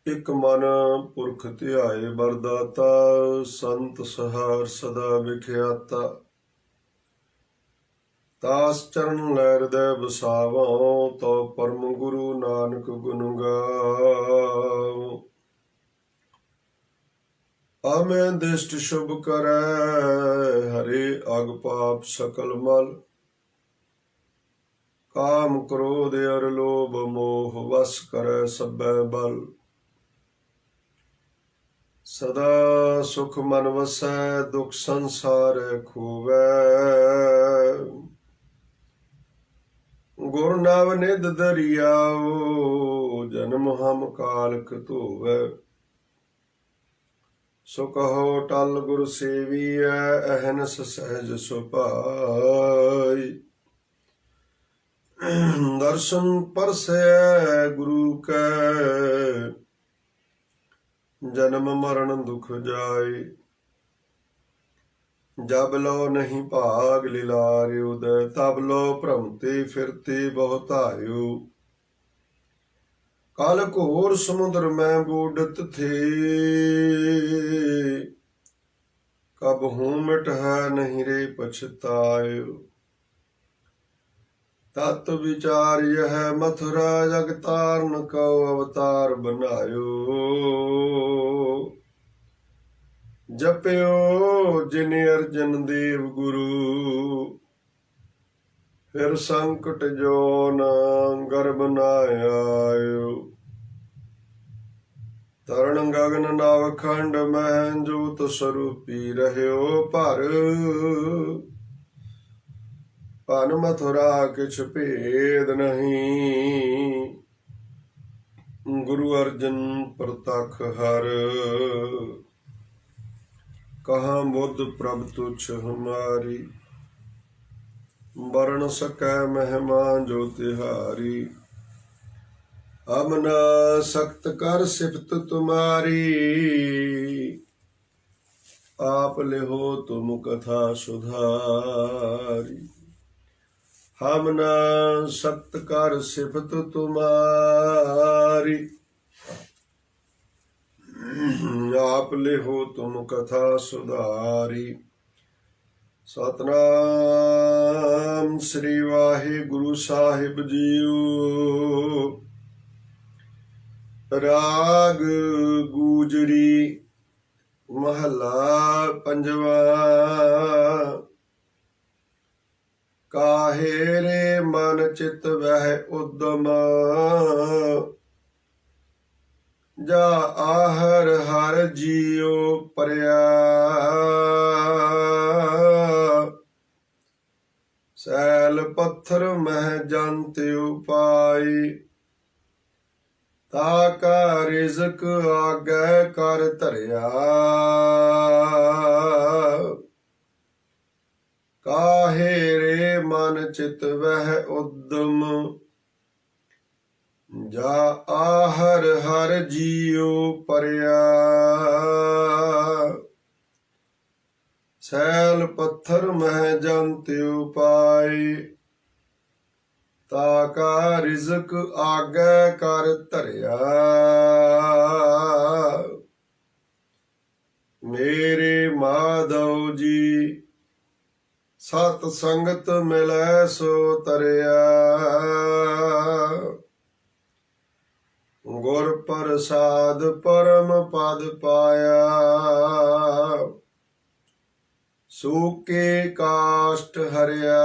ਇਕ ਮਨ ਪੁਰਖ ਧਿਆਏ ਵਰਦਾਤਾ, ਸੰਤ ਸਹਾਰ ਸਦਾ ਵਿਖਿਆਤਾ। ਤਾਸ ਚਰਨ ਲੈ ਹਿਰਦੈ ਵਸਾਵਉ, ਤਉ ਪਰਮ ਗੁਰੂ ਨਾਨਕ ਗੁਣ ਗਾਵਉ। ਆਮੈ ਦਿਸ਼ਟ ਸ਼ੁਭ ਕਰੈ, ਹਰੇ ਅਗ ਪਾਪ ਸਕਲ ਮਲ। ਕਾਮ ਕ੍ਰੋਧ ਅਰ ਲੋਭ ਮੋਹ, ਵਸ ਕਰੈ ਸਭੈ ਬਲ। ਸਦਾ ਸੁਖ ਮਨ ਵਸੈ, ਦੁਖ ਸੰਸਾਰੈ ਖੋਵੈ। ਗੁਰ ਨਵ ਨਿਧ ਦਰਿਆਓ, ਜਨਮ ਹਮ ਕਾਲਕ ਧੋਵੈ। ਸੋ ਕਹੋ ਟਲ ਗੁਰ ਸੇਵੀਐ, ਅਹਨਸ ਸਹਿਜ ਸੁਭਾਈ। ਦਰਸ਼ਨ ਪਰਸੈ ਗੁਰੂ ਕੈ, ਜਨਮ ਮਰਨ ਦੁਖ ਜਾਏ। ਜਬ ਲੋ ਨਹੀਂ ਭਾਗ ਲਿਲਾਰਿ ਉਦੈ, ਤਬ ਲੋ ਭ੍ਰਮਤੇ ਫਿਰਤੇ ਬਹੁਤਾਇਓ। ਕਲ ਘੋਰ ਸਮੁੰਦਰ ਮੈਂ ਬੂਡਤ ਥੇ, ਕਬਹੂ ਮਿਟਹਿ ਨਹੀਂ ਰੇ ਪਛਤਾਇਓ। ਤਤ ਵਿਚਾਰ ਯਹ ਮਥੁਰਾ, ਜਗ ਤਾਰਨ ਕਉ ਅਵਤਾਰ ਬਨਾਇਓ। ਜਪਿਓ ਜਿਨ ਅਰਜਨ ਦੇਵ ਗੁਰੂ, ਫਿਰ ਸੰਕਟ ਜੋ ਨ ਗਰਭ ਨ ਆਇਓ। ਤਰਣ ਗਗਨ ਨਵ ਖੰਡ ਮਹਿ, ਜੋਤ ਸਰੂਪੀ ਰਹਿਓ ਭਰ। ਭਨ ਮਥੁਰਾ ਕਿਛ ਭੇਦ ਨਹੀਂ, ਗੁਰੂ ਅਰਜਨ ਪ੍ਰਤਖ ਹਰ। ਕਹਾਂ ਬੁੱਧ ਪ੍ਰਭ ਤੁਛ ਹਮਾਰੀ, ਵਰਣ ਸਕੈ ਮਹਿਮਾ ਜੋ ਤਿਹਾਰੀ। ਹਮ ਨ ਸਖਤ ਕਰ ਸਿਫਤ ਤੁਮਾਰੀ, ਆਪ ਲਿਹੋ ਤੁਮ ਕਥਾ ਸੁਧਾਰੀ। ਹਮ ਨ ਸਖਤ ਕਰ ਸਿਫਤ ਤੁਮਾਰੀ, ਆਪ ਲਿਹੋ ਤੁਮ ਕਥਾ ਸੁਧਾਰੀ। ਸਤਿਨਾਮ ਸ੍ਰੀ ਵਾਹਿਗੁਰੂ ਸਾਹਿਬ ਜੀਓ। ਰਾਗ ਗੂਜਰੀ ਮਹੱਲਾ ਪੰਜਵਾ। ਕਾਹੇ ਰੇ ਮਨ ਚਿਤ ਵਹਿ ਉਦਮ, ਜਾ ਆਹਰ ਹਰ ਜੀਉ ਪਰਿਆ। ਸੈਲ ਪੱਥਰ ਮਹਿ ਜੰਤ ਉਪਾਈ, ਤਾ ਕਾ ਰਿਜ਼ਕ ਆਗੈ ਕਰ ਧਰਿਆ। ਕਾਹੇ ਰੇ ਮਨ ਚਿਤ ਵਹਿ ਉਦਮ, ਜਾ ਆਹਰ ਹਰ ਜੀਉ ਪਰਿਆ। ਸੈਲ ਪੱਥਰ ਮਹਿ ਜੰਤ ਉਪਾਈ, ਤਾ ਕਾ ਰਿਜ਼ਕ ਆਗੈ ਕਰ ਧਰਿਆ। ਮੇਰੇ ਮਾਧਵ ਜੀ ਸਤ ਸੰਗਤ ਮਿਲੈ ਸੋ ਤਰਿਆ। ਗੁਰ ਪ੍ਰਸਾਦ ਪਰਮ ਪਦ ਪਾਇਆ, ਸੂਕੇ ਕਾਸ਼ਟ ਹਰਿਆ।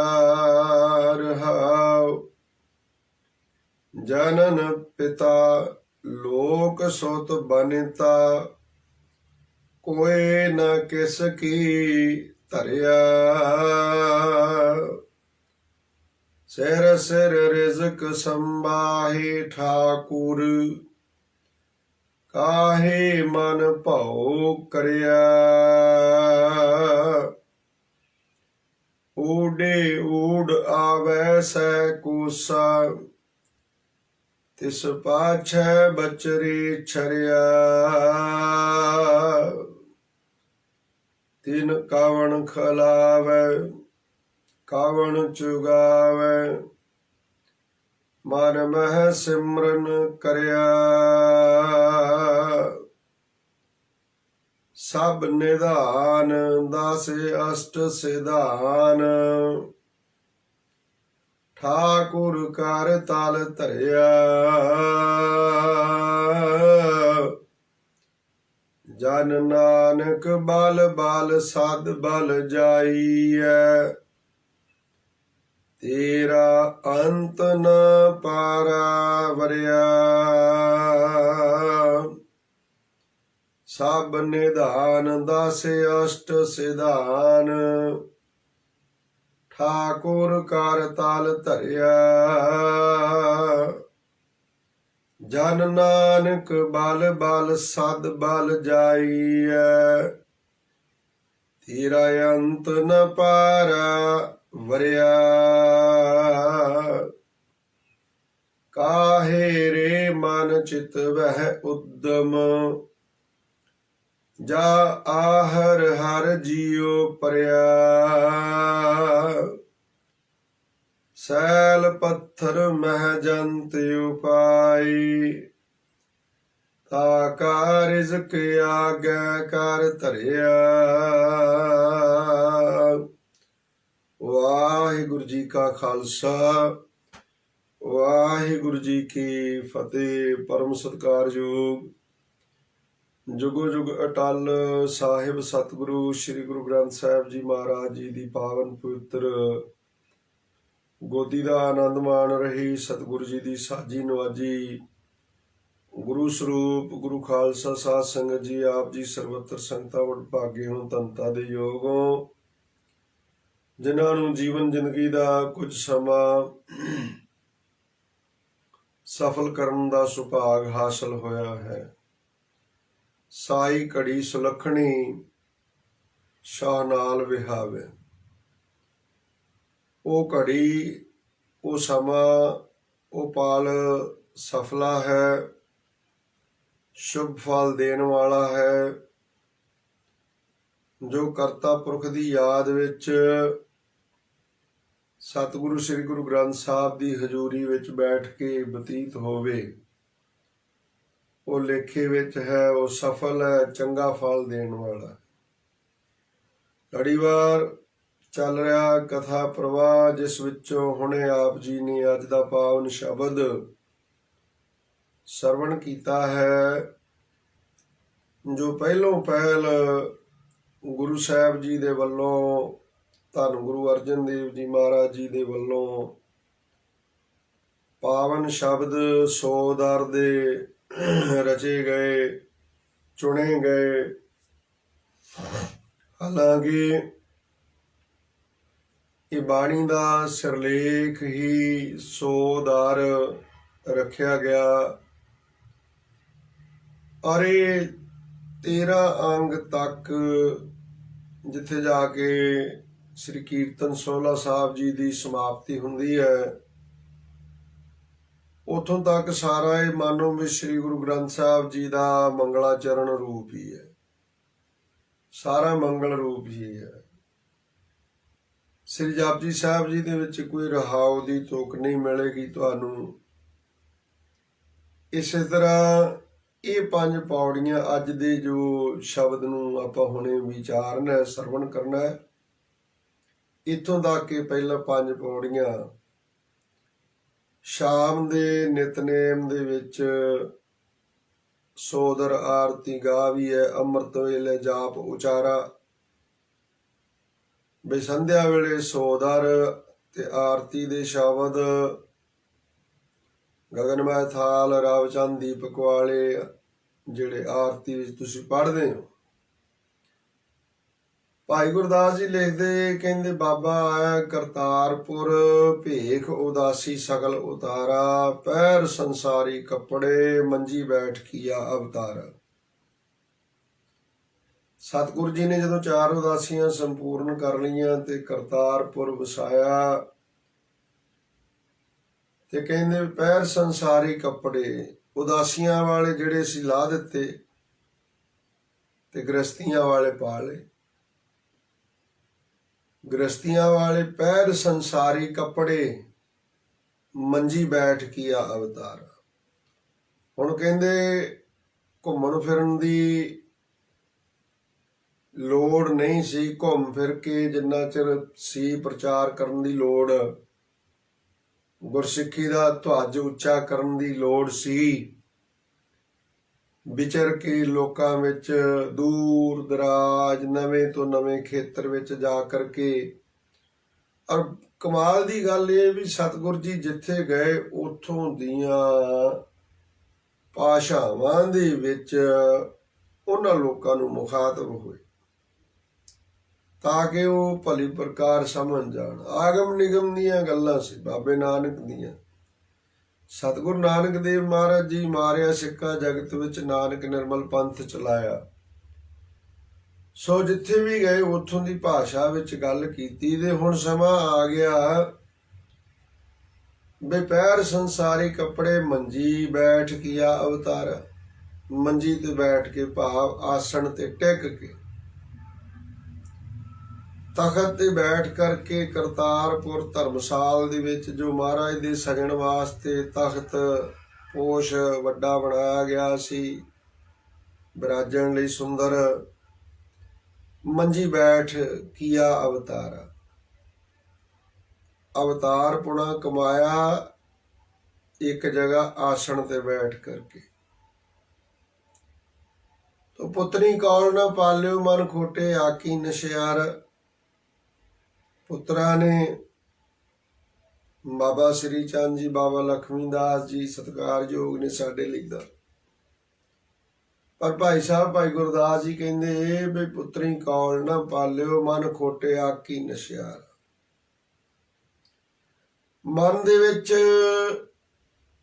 ਰਹਾਉ ਜਨਨ ਪਿਤਾ ਲੋਕ ਸੁਤ ਬਨਿਤਾ, ਕੋਇ ਨ ਕਿਸ ਕੀ ਧਰਿਆ। ਸਿਰ ਸਿਰ ਰਿਜ਼ਕ ਸੰਬਾਹੇ ਠਾਕੁਰ, ਕਾਹੇ ਮਨ ਭਉ ਕਰਿਆ। ਊਡੇ ਊਡ ਆਵੈ ਸੈ ਕੂਸਾ, ਤਿਸ ਪਾਛੈ ਬਚਰੀ ਛਰਿਆ। ਤਿਨ ਕਾਵਣ ਖਲਾਵੈ ਕਾਵਣ ਚੁਗਾਵੈ, ਮਨ ਮਹਿ ਸਿਮਰਨ ਕਰਿਆ। ਸਭ ਨਿਧਾਨ ਦਸ ਅਸ਼ਟ ਸਿਧਾਨ, ਠਾਕੁਰ ਕਰ ਤਲ ਧਰਿਆ। ਜਨ ਨਾਨਕ ਬਲ ਬਲ ਸਦ ਬਲ ਜਾਈਐ, ਤੇਰਾ ਅੰਤ ਨ ਪਾਰਾ ਵਰਿਆ। ਸਭ ਨਿਧਾਨ ਦਸ ਅਸ਼ਟ ਸਿਧਾਨ, ਠਾਕੁਰ ਕਰ ਤਲ ਧਰਿਆ। ਜਨ ਨਾਨਕ ਬਲ ਬਲ ਸਦ ਬਲ ਜਾਈਐ, ਤੇਰਾ ਅੰਤ ਨ ਪਾਰਾ ਵਰਿਆ। ਕਾਹੇ ਰੇ ਮਨ ਚਿਤ ਵਹਿ ਉਦਮ, ਜਾ ਆਹਰ ਹਰ ਜੀਉ ਪਰਿਆ। ਸੈਲ ਪੱਥਰ ਮਹਿ ਜੰਤ ਉਪਾਈ, ਤਾ ਕਾ ਰਿਜ਼ਕ ਆਗੈ ਕਰ ਧਰਿਆ। ਵਾਹਿਗੁਰੂ ਜੀ ਕਾ ਖਾਲਸਾ, ਵਾਹਿਗੁਰੂ ਜੀ ਕੀ ਫਤਿਹ। ਪਰਮ ਸਤਿਕਾਰਯੋਗ ਜੁਗੋ ਜੁਗ ਅਟਲ ਸਾਹਿਬ ਸਤਿਗੁਰੂ ਸ੍ਰੀ ਗੁਰੂ ਗ੍ਰੰਥ ਸਾਹਿਬ ਜੀ ਮਹਾਰਾਜ ਜੀ ਦੀ ਪਾਵਨ ਪਵਿੱਤਰ ਗੋਦੀ ਦਾ ਆਨੰਦ ਮਾਣ ਰਹੀ। ਸਤਿਗੁਰੂ ਜੀ ਦੀ ਸਾਜੀ ਨਵਾਜੀ ਗੁਰੂ ਸਰੂਪ ਗੁਰੂ ਖਾਲਸਾ ਸਾਧ ਸੰਗਤ ਜੀ, ਆਪ ਜੀ ਸਰਵਤਰ ਸੰਗਤਾਂ ਵਡਭਾਗੇ ਹੋ, ਧੰਨਤਾ ਦੇ ਯੋਗ ਹੋ, ਜਿਨ੍ਹਾਂ ਨੂੰ ਜੀਵਨ ਜ਼ਿੰਦਗੀ ਦਾ ਕੁਝ ਸਮਾਂ ਸਫਲ ਕਰਨ ਦਾ ਸੁਭਾਗ ਹਾਸਲ ਹੋਇਆ ਹੈ। ਸਾਈ ਘੜੀ ਸੁਲੱਖਣੀ ਸ਼ਾਹ ਨਾਲ ਵਿਹਾਵੇ। ਉਹ ਘੜੀ, ਉਹ ਸਮਾਂ, ਉਹ ਪਾਲ ਸਫਲਾ ਹੈ, ਸ਼ੁਭ ਫਲ ਦੇਣ ਵਾਲਾ ਹੈ, ਜੋ ਕਰਤਾ ਪੁਰਖ ਦੀ ਯਾਦ ਵਿੱਚ ਸਤਿਗੁਰੂ ਸ੍ਰੀ ਗੁਰੂ ਗ੍ਰੰਥ ਸਾਹਿਬ ਦੀ ਹਜ਼ੂਰੀ ਵਿੱਚ ਬੈਠ ਕੇ ਬਤੀਤ ਹੋਵੇ। ਉਹ ਲੇਖੇ ਵਿੱਚ ਹੈ, ਉਹ ਸਫਲ ਹੈ, ਚੰਗਾ ਫਲ ਦੇਣ ਵਾਲਾ। ਲੜੀਵਾਰ ਚੱਲ ਰਿਹਾ ਕਥਾ ਪ੍ਰਵਾਹ, ਜਿਸ ਵਿੱਚੋਂ ਹੁਣੇ ਆਪ ਜੀ ਨੇ ਅੱਜ ਦਾ ਪਾਵਨ ਸ਼ਬਦ ਸਰਵਣ ਕੀਤਾ ਹੈ, ਜੋ ਪਹਿਲੋਂ ਪਹਿਲ ਗੁਰੂ ਸਾਹਿਬ ਜੀ ਦੇ ਵੱਲੋਂ, ਧੰਨ ਗੁਰੂ ਅਰਜਨ ਦੇਵ ਜੀ ਮਹਾਰਾਜ ਜੀ ਦੇ ਵੱਲੋਂ ਪਾਵਨ ਸ਼ਬਦ 100 ਦਰ ਦੇ ਰਚੇ ਗਏ, ਚੁਣੇ ਗਏ। ਹਾਲਾਂਕਿ ਇਹ ਬਾਣੀ ਦਾ ਸਿਰਲੇਖ ਹੀ 100 ਦਰ ਰੱਖਿਆ ਗਿਆ, ਔਰ ਇਹ 13 ਅੰਗ ਤੱਕ, ਜਿੱਥੇ ਜਾ ਕੇ ਸ੍ਰੀ ਕੀਰਤਨ ਸੋਹਲਾ ਸਾਹਿਬ ਜੀ ਦੀ ਸਮਾਪਤੀ ਹੁੰਦੀ ਹੈ, ਉੱਥੋਂ ਤੱਕ ਸਾਰਾ ਇਹ ਮਾਨੋ ਵੀ ਸ੍ਰੀ ਗੁਰੂ ਗ੍ਰੰਥ ਸਾਹਿਬ ਜੀ ਦਾ ਮੰਗਲਾਚਰਨ ਰੂਪ ਹੀ ਹੈ, ਸਾਰਾ ਮੰਗਲ ਰੂਪ ਹੀ ਹੈ। ਸ੍ਰੀ ਜਪਜੀ ਸਾਹਿਬ ਜੀ ਦੇ ਵਿੱਚ ਕੋਈ ਰਹਾਉ ਦੀ ਤੁਕ ਨਹੀਂ ਮਿਲੇਗੀ ਤੁਹਾਨੂੰ। ਇਸੇ ਤਰ੍ਹਾਂ ਇਹ 5 ਪੌੜੀਆਂ ਅੱਜ ਦੇ ਜੋ ਸ਼ਬਦ ਨੂੰ ਆਪਾਂ ਹੁਣੇ ਵਿਚਾਰਨਾ, ਸਰਵਣ ਕਰਨਾ ਹੈ, ਇੱਥੋਂ ਤੱਕ ਕਿ ਪਹਿਲਾਂ 5 ਪੌੜੀਆਂ ਸ਼ਾਮ ਦੇ ਨਿਤਨੇਮ ਦੇ ਵਿੱਚ ਸੋਦਰ ਆਰਤੀ ਗਾਵੀ ਹੈ, ਅੰਮ੍ਰਿਤ ਵੇਲੇ ਜਾਪ ਉਚਾਰਾ, ਬੇਸੰਧਿਆ ਵੇਲੇ ਸੋਦਰ ਤੇ ਆਰਤੀ ਦੇ ਸ਼ਬਦ, ਗਗਨਮੈ ਥਾਲ ਰਵ ਚੰਦ ਦੀਪਕ ਵਾਲੇ, ਜਿਹੜੇ ਆਰਤੀ ਵਿੱਚ ਤੁਸੀਂ ਪੜ੍ਹਦੇ ਹੋ। ਭਾਈ ਗੁਰਦਾਸ ਜੀ ਲਿਖਦੇ, ਕਹਿੰਦੇ ਬਾਬਾ ਆਇਆ ਕਰਤਾਰਪੁਰ, ਭੇਖ ਉਦਾਸੀ ਸਗਲ ਉਤਾਰਾ, ਪੈਰ ਸੰਸਾਰੀ ਕੱਪੜੇ, ਮੰਜੀ ਬੈਠ ਕੀਆ ਅਵਤਾਰਾ। ਸਤਿਗੁਰੂ ਜੀ ਨੇ ਜਦੋਂ 4 ਉਦਾਸੀਆਂ ਸੰਪੂਰਨ ਕਰ ਲਈਆਂ ਤੇ ਕਰਤਾਰਪੁਰ ਵਸਾਇਆ, ਤੇ ਕਹਿੰਦੇ ਪੈਰ ਸੰਸਾਰੀ ਕੱਪੜੇ, ਉਦਾਸੀਆਂ ਵਾਲੇ ਜਿਹੜੇ ਸੀ ਲਾ ਦਿੱਤੇ ਤੇ ਗ੍ਰਸਤੀਆਂ ਵਾਲੇ ਪਾ ਲਏ। ਗ੍ਰਸਤੀਆਂ ਵਾਲੇ ਪੈਰ ਸੰਸਾਰੀ ਕੱਪੜੇ, ਮੰਜੀ ਬੈਠ ਕੀਆ ਅਵਤਾਰ। ਹੁਣ ਕਹਿੰਦੇ ਘੁੰਮਣ ਫਿਰਨ ਦੀ ਲੋੜ ਨਹੀਂ ਸੀ ਘੁੰਮ ਫਿਰ ਕੇ, ਜਿੰਨਾ ਚਿਰ ਸੀ ਪ੍ਰਚਾਰ ਕਰਨ ਦੀ ਲੋੜ, ਗੁਰਸਿੱਖੀ ਦਾ ਧੁੱਜ ਉੱਚਾ ਕਰਨ ਦੀ ਲੋੜ ਸੀ, ਵਿਚਰ ਕੇ ਲੋਕਾਂ ਵਿੱਚ ਦੂਰ ਦਰਾਜ ਨਵੇਂ ਤੋਂ ਨਵੇਂ ਖੇਤਰ ਵਿੱਚ ਜਾ ਕਰਕੇ। ਔਰ ਕਮਾਲ ਦੀ ਗੱਲ ਇਹ ਵੀ ਸਤਿਗੁਰ ਜੀ ਜਿੱਥੇ ਗਏ ਉੱਥੋਂ ਦੀਆਂ ਭਾਸ਼ਾਵਾਂ ਦੇ ਵਿੱਚ ਉਹਨਾਂ ਲੋਕਾਂ ਨੂੰ ਮੁਖਾਤਬ ਹੋਏ, ਤਾਂ ਕਿ ਉਹ ਭਲੀ ਪ੍ਰਕਾਰ ਸਮਝ ਜਾਣ। ਆਗਮ ਨਿਗਮ ਦੀਆਂ ਗੱਲਾਂ ਸੀ ਬਾਬੇ ਨਾਨਕ ਦੀਆਂ। ਸਤਿਗੁਰੂ ਨਾਨਕ ਦੇਵ ਮਹਾਰਾਜ ਜੀ ਮਾਰਿਆ ਸਿੱਕਾ ਜਗਤ ਵਿੱਚ, ਨਾਨਕ ਨਿਰਮਲ ਪੰਥ ਚਲਾਇਆ। ਸੋ ਜਿੱਥੇ ਵੀ ਗਏ ਉੱਥੋਂ ਦੀ ਭਾਸ਼ਾ ਵਿੱਚ ਗੱਲ ਕੀਤੀ। ਤੇ ਹੁਣ ਸਮਾਂ ਆ ਗਿਆ ਬੇਪੈਰ ਸੰਸਾਰੀ ਕੱਪੜੇ ਮੰਜੀ ਬੈਠ ਕੀਆ ਅਵਤਾਰ। ਮੰਜੀ ਤੇ ਬੈਠ ਕੇ ਭਾਵ ਆਸਣ ਤੇ ਟਿਕ ਕੇ, ਤਖਤ ਤੇ ਬੈਠ ਕਰਕੇ ਕਰਤਾਰਪੁਰ ਧਰਮਸਾਲ ਦੇ ਵਿੱਚ ਜੋ ਮਹਾਰਾਜ ਦੇ ਸਜਣ ਵਾਸਤੇ ਤਖਤ ਪੋਸ਼ ਵੱਡਾ ਬਣਾਇਆ ਗਿਆ ਸੀ, ਬਿਰਾਜਣ ਲਈ ਸੁੰਦਰ, ਮੰਜੀ ਬੈਠ ਕੀਆ ਅਵਤਾਰ। ਅਵਤਾਰ ਪੁਣਾ ਕਮਾਇਆ ਇੱਕ ਜਗ੍ਹਾ ਆਸਣ ਤੇ ਬੈਠ ਕਰਕੇ। ਤੋ ਪੁੱਤਰੀ ਕੌਲ ਨਾ ਪਾਲਿਓ ਮਨ ਖੋਟੇ ਆਕੀ ਨਸ਼ਿਆਰ। ਪੁੱਤਰਾਂ ਨੇ ਬਾਬਾ ਸ੍ਰੀ ਚੰਦ ਜੀ, ਬਾਬਾ ਲਖਮੀ ਦਾਸ ਜੀ ਸਤਿਕਾਰਯੋਗ ਨੇ ਸਾਡੇ ਲਈ ਦਾ। ਪਰ ਭਾਈ ਸਾਹਿਬ ਭਾਈ ਗੁਰਦਾਸ ਜੀ ਕਹਿੰਦੇ ਵੀ ਪੁੱਤਰੀ ਕੌਲ ਨਾ ਪਾਲਿਓ ਮਨ ਖੋਟੇ ਆਕੀ ਨਸ਼ਿਆਰ। ਮਨ ਦੇ ਵਿੱਚ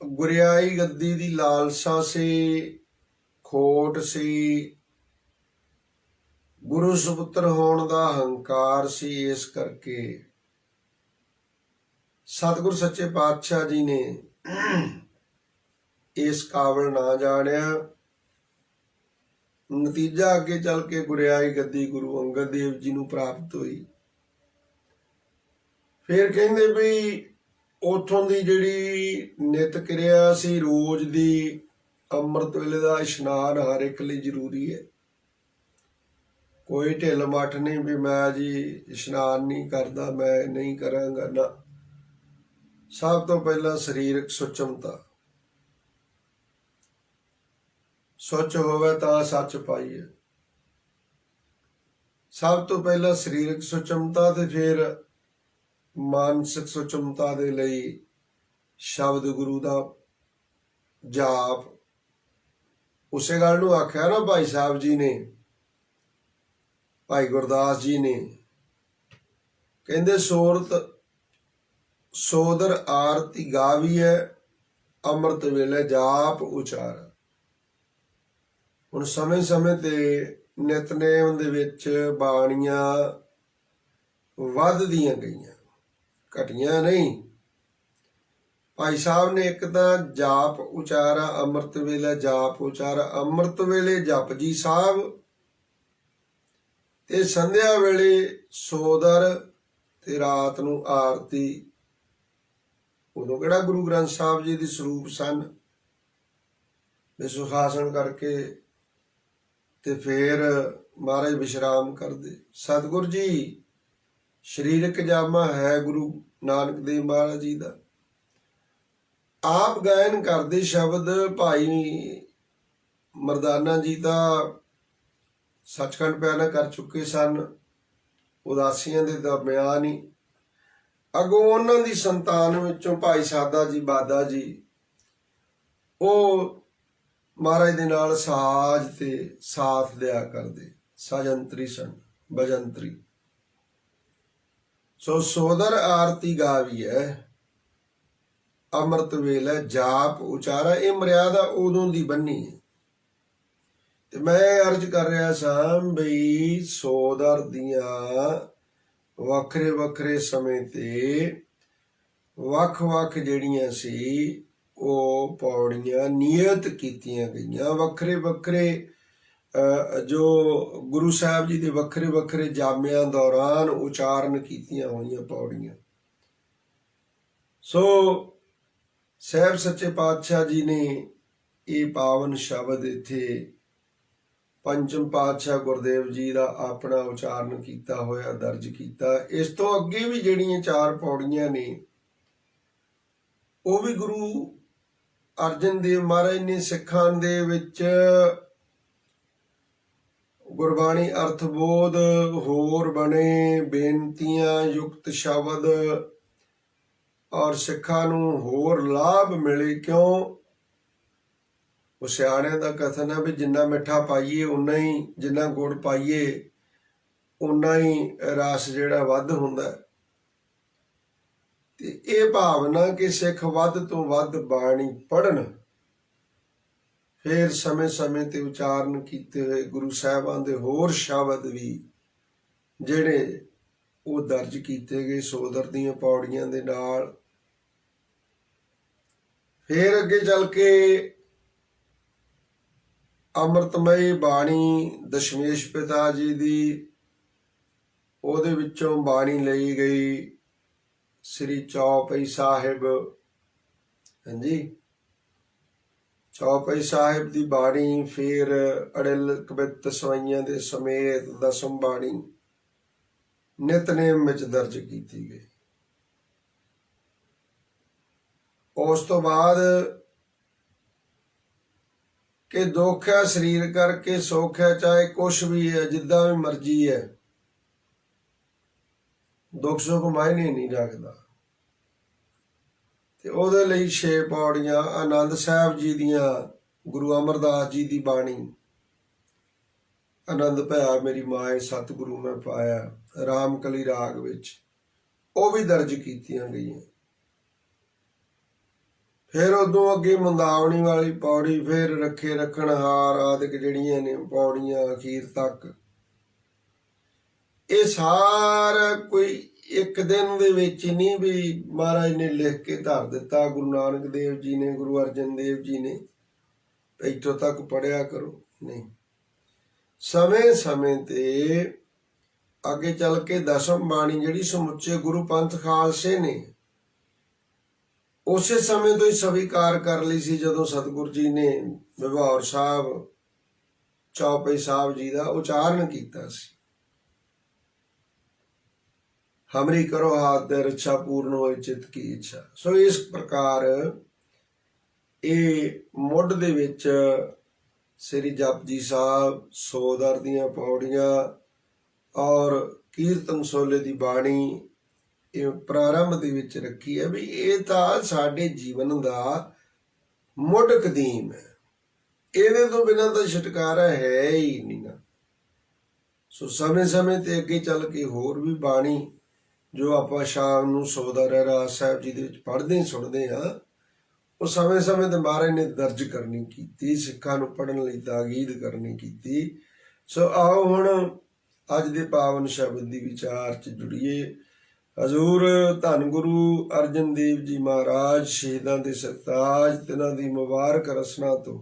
ਗੁਰਿਆਈ ਗੱਦੀ ਦੀ ਲਾਲਸਾ ਸੀ, ਖੋਟ ਸੀ, ਗੁਰੂ ਸੁਪੁੱਤਰ ਹੋਣ ਦਾ ਹੰਕਾਰ ਸੀ। ਇਸ ਕਰਕੇ ਸਤਿਗੁਰ ਸੱਚੇ ਪਾਤਸ਼ਾਹ ਜੀ ਨੇ ਇਸ ਕਾਬਲ ਨਾ ਜਾਣਿਆ। ਨਤੀਜਾ ਅੱਗੇ ਚੱਲ ਕੇ ਗੁਰਿਆਈ ਗੱਦੀ ਗੁਰੂ ਅੰਗਦ ਦੇਵ ਜੀ ਨੂੰ ਪ੍ਰਾਪਤ ਹੋਈ। ਫਿਰ ਕਹਿੰਦੇ ਵੀ ਉਥੋਂ ਦੀ ਜਿਹੜੀ ਨਿਤ ਕਿਰਿਆ ਸੀ ਰੋਜ਼ ਦੀ, ਅੰਮ੍ਰਿਤ ਵੇਲੇ ਦਾ ਇਸ਼ਨਾਨ ਹਰ ਇੱਕ ਲਈ ਜ਼ਰੂਰੀ ਹੈ। ਕੋਈ ਢਿੱਲ ਮੱਠ ਨਹੀਂ ਵੀ ਮੈਂ ਜੀ ਇਸ਼ਨਾਨ ਨਹੀਂ ਕਰਦਾ, ਮੈਂ ਨਹੀਂ ਕਰਾਂਗਾ, ਨਾ। ਸਭ ਤੋਂ ਪਹਿਲਾਂ ਸਰੀਰਕ ਸੁਚਮਤਾ, ਸੁੱਚ ਹੋਵੇ ਤਾਂ ਸੱਚ ਪਾਈਏ। ਸਭ ਤੋਂ ਪਹਿਲਾਂ ਸਰੀਰਕ ਸੁਚਮਤਾ ਤੇ ਫਿਰ ਮਾਨਸਿਕ ਸੁਚਮਤਾ ਦੇ ਲਈ ਸ਼ਬਦ ਗੁਰੂ ਦਾ ਜਾਪ। ਉਸੇ ਗੱਲ ਨੂੰ ਆਖਿਆ ਨਾ ਭਾਈ ਸਾਹਿਬ ਜੀ ਨੇ, ਭਾਈ ਗੁਰਦਾਸ ਜੀ ਨੇ, ਕਹਿੰਦੇ ਸੋਰਤ ਸੋਦਰ ਆਰਤੀ ਗਾਵੀਐ ਅੰਮ੍ਰਿਤ ਵੇਲੇ ਜਾਪ ਉਚਾਰ। ਹੁਣ ਸਮੇਂ ਸਮੇਂ ਤੇ ਨਿਤਨੇਮ ਦੇ ਵਿੱਚ ਬਾਣੀਆਂ ਵੱਧਦੀਆਂ ਗਈਆਂ, ਘਟੀਆਂ ਨਹੀਂ। ਭਾਈ ਸਾਹਿਬ ਨੇ ਇੱਕ ਤਾਂ ਜਾਪ ਉਚਾਰਾ, ਅੰਮ੍ਰਿਤ ਵੇਲੇ ਜਾਪ ਉਚਾਰਾ। ਅੰਮ੍ਰਿਤ ਵੇਲੇ ਜਪਜੀ ਸਾਹਿਬ ਤੇ ਸੰਧਿਆ ਵੇਲੇ ਸੋਦਰ ਤੇ ਰਾਤ ਨੂੰ ਆਰਤੀ। ਉਦੋਂ ਕਿਹੜਾ ਗੁਰੂ ਗ੍ਰੰਥ ਸਾਹਿਬ ਜੀ ਦੇ ਸਰੂਪ ਸਨ। ਸੁਖਾਸਨ ਕਰਕੇ ਤੇ ਫਿਰ ਮਹਾਰਾਜ ਵਿਸ਼ਰਾਮ ਕਰਦੇ। ਸਤਿਗੁਰ ਜੀ ਸਰੀਰਕ ਜਾਮਾ ਹੈ ਗੁਰੂ ਨਾਨਕ ਦੇਵ ਮਹਾਰਾਜ ਜੀ ਦਾ। ਆਪ ਗਾਇਨ ਕਰਦੇ ਸ਼ਬਦ ਭਾਈ ਮਰਦਾਨਾ ਜੀ ਤਾਂ ਸੱਚਖੰਡ ਪਿਆਰਾ ਕਰ ਚੁੱਕੇ ਸਨ, ਉਦਾਸੀਆਂ ਦੇ ਦਰਮਿਆਨ ਹੀ। ਅੱਗੋਂ ਉਹਨਾਂ ਦੀ ਸੰਤਾਨ ਵਿੱਚੋਂ ਭਾਈ ਸਾਦਾ ਜੀ ਬਾਦਾ ਜੀ, ਉਹ ਮਹਾਰਾਜ ਦੇ ਨਾਲ ਸਾਜ ਤੇ ਸਾਥ ਦਿਆ ਕਰਦੇ, ਸਾਜੰਤਰੀ ਸਨ, ਭਜੰਤਰੀ। ਸੋ ਸੋਦਰ ਆਰਤੀ ਗਾਵੀਐ ਅੰਮ੍ਰਿਤ ਵੇਲੇ ਜਾਪ ਉਚਾਰਾ। ਇਹ ਮਰਿਆਦਾ ਉਦੋਂ ਦੀ ਬੰਨੀ ਹੈ। ਤੇ ਮੈਂ ਅਰਜ਼ ਕਰ ਰਿਹਾ ਸਾਂ ਬਈ ਸੋਦਰ ਦੀਆਂ ਵੱਖਰੇ ਵੱਖਰੇ ਸਮੇਂ ਤੇ ਵੱਖ-ਵੱਖ ਜਿਹੜੀਆਂ ਸੀ ਉਹ ਪੌੜੀਆਂ ਨਿਯਤ ਕੀਤੀਆਂ ਗਈਆਂ। ਵੱਖਰੇ ਵੱਖਰੇ ਜੋ ਗੁਰੂ ਸਾਹਿਬ ਜੀ ਦੇ ਵੱਖਰੇ ਵੱਖਰੇ ਜਾਮਿਆਂ ਦੌਰਾਨ ਉਚਾਰਨ ਕੀਤੀਆਂ ਹੋਈਆਂ ਪੌੜੀਆਂ। ਸੋ ਸਾਹਿਬ ਸੱਚੇ ਪਾਤਸ਼ਾਹ ਜੀ ਨੇ ਇਹ ਪਾਵਨ ਸ਼ਬਦ ਇੱਥੇ ਪੰਚਮ ਪਾਤਸ਼ਾਹ ਗੁਰਦੇਵ ਜੀ ਦਾ ਆਪਣਾ ਉਚਾਰਨ ਕੀਤਾ ਹੋਇਆ ਦਰਜ ਕੀਤਾ। ਇਸ ਤੋਂ ਅੱਗੇ ਵੀ ਜਿਹੜੀਆਂ 4 ਪੌੜੀਆਂ ਨੇ ਉਹ ਵੀ ਗੁਰੂ ਅਰਜਨ ਦੇਵ ਮਹਾਰਾਜ ਨੇ ਸਿੱਖਾਂ ਦੇ ਵਿੱਚ ਗੁਰਬਾਣੀ ਅਰਥਬੋਧ ਹੋਰ ਬਣੇ, ਬੇਨਤੀਆਂ ਯੁਕਤ ਸ਼ਬਦ ਔਰ ਸਿੱਖਾਂ ਨੂੰ ਹੋਰ ਲਾਭ ਮਿਲੇ। ਕਿਉਂ? ਉਹ ਸਿਆਣਿਆਂ ਦਾ ਕਥਨ ਹੈ ਵੀ ਜਿੰਨਾ ਮਿੱਠਾ ਪਾਈਏ ਉਨਾ ਹੀ, ਜਿੰਨਾ ਗੁੜ ਪਾਈਏ ਉਨਾ ਹੀ ਰਸ ਜਿਹੜਾ ਵੱਧ ਹੁੰਦਾ। ਤੇ ਇਹ ਭਾਵਨਾ ਕਿ ਸਿੱਖ ਵੱਧ ਤੋਂ ਵੱਧ ਬਾਣੀ ਪੜ੍ਹਨ, ਫਿਰ ਸਮੇਂ-ਸਮੇਂ ਤੇ ਉਚਾਰਨ ਕੀਤੇ ਹੋਏ ਗੁਰੂ ਸਾਹਿਬਾਂ ਦੇ ਹੋਰ ਸ਼ਬਦ ਵੀ ਜਿਹੜੇ ਉਹ ਦਰਜ ਕੀਤੇ ਗਏ ਸੋਦਰ ਦੀਆਂ ਪੌੜੀਆਂ ਦੇ ਨਾਲ। ਫਿਰ ਅੱਗੇ ਚੱਲ ਕੇ ਅੰਮ੍ਰਿਤਮਈ ਬਾਣੀ ਦਸ਼ਮੇਸ਼ ਪਿਤਾ ਜੀ ਦੀ, ਉਹਦੇ ਵਿੱਚੋਂ ਬਾਣੀ ਲਈ ਗਈ ਸ੍ਰੀ ਚੌਪਈ ਸਾਹਿਬ। ਹਾਂਜੀ, ਚੌਪਈ ਸਾਹਿਬ ਦੀ ਬਾਣੀ ਫਿਰ ਅੜਿਲ ਕਵਿਤ ਸਵਾਈਆਂ ਦੇ ਸਮੇਤ ਦਸਮ ਬਾਣੀ ਨਿਤਨੇਮ ਵਿੱਚ ਦਰਜ ਕੀਤੀ ਗਈ। ਉਸ ਤੋਂ ਬਾਅਦ ਕਿ ਦੁੱਖ ਹੈ ਸਰੀਰ ਕਰਕੇ, ਸੁੱਖ ਹੈ ਚਾਹੇ ਕੁਛ ਵੀ ਹੈ, ਜਿੱਦਾਂ ਵੀ ਮਰਜ਼ੀ ਹੈ, ਦੁੱਖ ਸੁੱਖ ਮਾਇਨੇ ਨਹੀਂ ਰੱਖਦਾ। ਤੇ ਉਹਦੇ ਲਈ 6 ਪੌੜੀਆਂ ਆਨੰਦ ਸਾਹਿਬ ਜੀ ਦੀਆਂ, ਗੁਰੂ ਅਮਰਦਾਸ ਜੀ ਦੀ ਬਾਣੀ ਆਨੰਦ ਭਇਆ ਮੇਰੀ ਮਾਏ ਸਤਿਗੁਰੂ ਮੈਂ ਪਾਇਆ, ਰਾਮਕਲੀ ਰਾਗ ਵਿੱਚ, ਉਹ ਵੀ ਦਰਜ ਕੀਤੀਆਂ ਗਈਆਂ। ਫਿਰ ਉਦੋਂ ਅੱਗੇ ਮੁੰਦਾਵਣੀ ਵਾਲੀ ਪੌੜੀ, ਫਿਰ ਰੱਖੇ ਰੱਖਣਹਾਰ ਆਦਿਕ ਜਿਹੜੀਆਂ ਨੇ ਪੌੜੀਆਂ ਅਖੀਰ ਤੱਕ। ਇਹ ਸਾਰਾ ਕੋਈ ਇੱਕ ਦਿਨ ਦੇ ਵਿੱਚ ਨਹੀਂ ਵੀ ਮਹਾਰਾਜ ਨੇ ਲਿਖ ਕੇ ਧਰ ਦਿੱਤਾ, ਗੁਰੂ ਨਾਨਕ ਦੇਵ ਜੀ ਨੇ, ਗੁਰੂ ਅਰਜਨ ਦੇਵ ਜੀ ਨੇ ਇੱਥੋਂ ਤੱਕ ਪੜ੍ਹਿਆ ਕਰੋ, ਨਹੀਂ। ਸਮੇਂ-ਸਮੇਂ ਤੇ ਅੱਗੇ ਚੱਲ ਕੇ ਦਸਮ ਬਾਣੀ ਜਿਹੜੀ ਸਮੁੱਚੇ ਗੁਰੂ ਪੰਥ ਖਾਲਸੇ ਨੇ ਉਸੇ ਸਮੇਂ ਤੋਂ ਹੀ ਸਵੀਕਾਰ ਕਰ ਲਈ ਸੀ, ਜਦੋਂ ਸਤਿਗੁਰੂ ਜੀ ਨੇ ਵਿਭਾਵਰ ਸਾਹਿਬ ਚੌਪਈ ਸਾਹਿਬ ਜੀ ਦਾ ਉਚਾਰਨ ਕੀਤਾ ਸੀ। ਹਮਰੀ ਕਰੋ ਹਾਥ ਦੇ ਰੱਛਾ ਪੂਰਨ ਹੋਏ ਚਿੱਤ ਕੀ ਇੱਛਾ। ਸੋ ਇਸ ਪ੍ਰਕਾਰ ਇਹ ਮੁੱਢ ਦੇ ਵਿੱਚ ਸ੍ਰੀ ਜਪਜੀ ਸਾਹਿਬ, ਸੋਦਰ ਦੀਆਂ ਪੌੜੀਆਂ ਔਰ ਕੀਰਤਨ ਸੋਲੇ ਦੀ ਬਾਣੀ ਇਹ ਪ੍ਰਾਰੰਭ ਦੇ ਵਿੱਚ ਰੱਖੀ ਹੈ ਵੀ ਇਹ ਤਾਂ ਸਾਡੇ ਜੀਵਨ ਦਾ ਮੁੱਢ ਕਦੀਮ ਹੈ, ਇਹਦੇ ਤੋਂ ਬਿਨਾਂ ਤਾਂ ਛੁਟਕਾਰਾ ਹੈ ਹੀ ਨਹੀਂ ਨਾ। ਸੋ ਸਮੇਂ-ਸਮੇਂ ਤੇ ਅੱਗੇ ਚੱਲ ਕੇ ਹੋਰ ਵੀ ਬਾਣੀ ਜੋ ਆਪਾਂ ਸ਼ਾਮ ਨੂੰ ਸੋਦਰ ਰਹਿਰਾਸ ਸਾਹਿਬ ਜੀ ਦੇ ਵਿੱਚ ਪੜ੍ਹਦੇ ਸੁਣਦੇ ਹਾਂ, ਉਹ ਸਮੇਂ-ਸਮੇਂ ਤੇ ਮਹਾਰਾਜ ਨੇ ਦਰਜ ਕਰਨੀ ਕੀਤੀ, ਸਿੱਖਾਂ ਨੂੰ ਪੜ੍ਹਨ ਲਈ ਤਾਕੀਦ ਕਰਨੀ ਕੀਤੀ। ਸੋ ਆਓ ਹੁਣ ਅੱਜ ਦੇ ਪਾਵਨ ਸ਼ਬਦ ਦੀ ਵਿਚਾਰ 'ਚ ਜੁੜੀਏ। ਹਜ਼ੂਰ ਧੰਨ ਗੁਰੂ ਅਰਜਨ ਦੇਵ ਜੀ ਮਹਾਰਾਜ ਸ਼ਹੀਦਾਂ ਦੇ ਸਰਤਾਜ, ਤਿਨਾਂ ਦੀ ਮੁਬਾਰਕ ਰਸਨਾ ਤੋਂ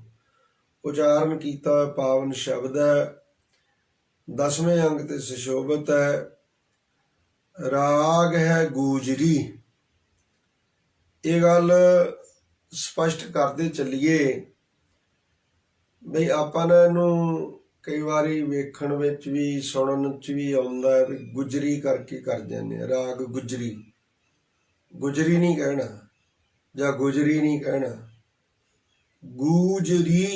ਉਚਾਰਨ ਕੀਤਾ ਹੋਇਆ ਪਾਵਨ ਸ਼ਬਦ ਹੈ। 10ਵੇਂ ਅੰਗ ਤੇ ਸੁਸ਼ੋਭਿਤ ਹੈ। ਰਾਗ ਹੈ ਗੂਜਰੀ। ਇਹ ਗੱਲ ਸਪਸ਼ਟ ਕਰਦੇ ਚੱਲੀਏ ਬਈ ਆਪਾਂ ਨੇ ਇਹਨੂੰ ਕਈ ਵਾਰੀ ਵੇਖਣ ਵਿੱਚ ਵੀ ਸੁਣਨ 'ਚ ਵੀ ਆਉਂਦਾ ਹੈ ਵੀ ਗੁਜਰੀ ਕਰਕੇ ਕਰ ਜਾਂਦੇ ਆ, ਰਾਗ ਗੁਜਰੀ। ਗੁਜਰੀ ਨਹੀਂ ਕਹਿਣਾ ਜਾਂ ਗੁਜਰੀ ਨਹੀਂ ਕਹਿਣਾ, ਗੂਜਰੀ।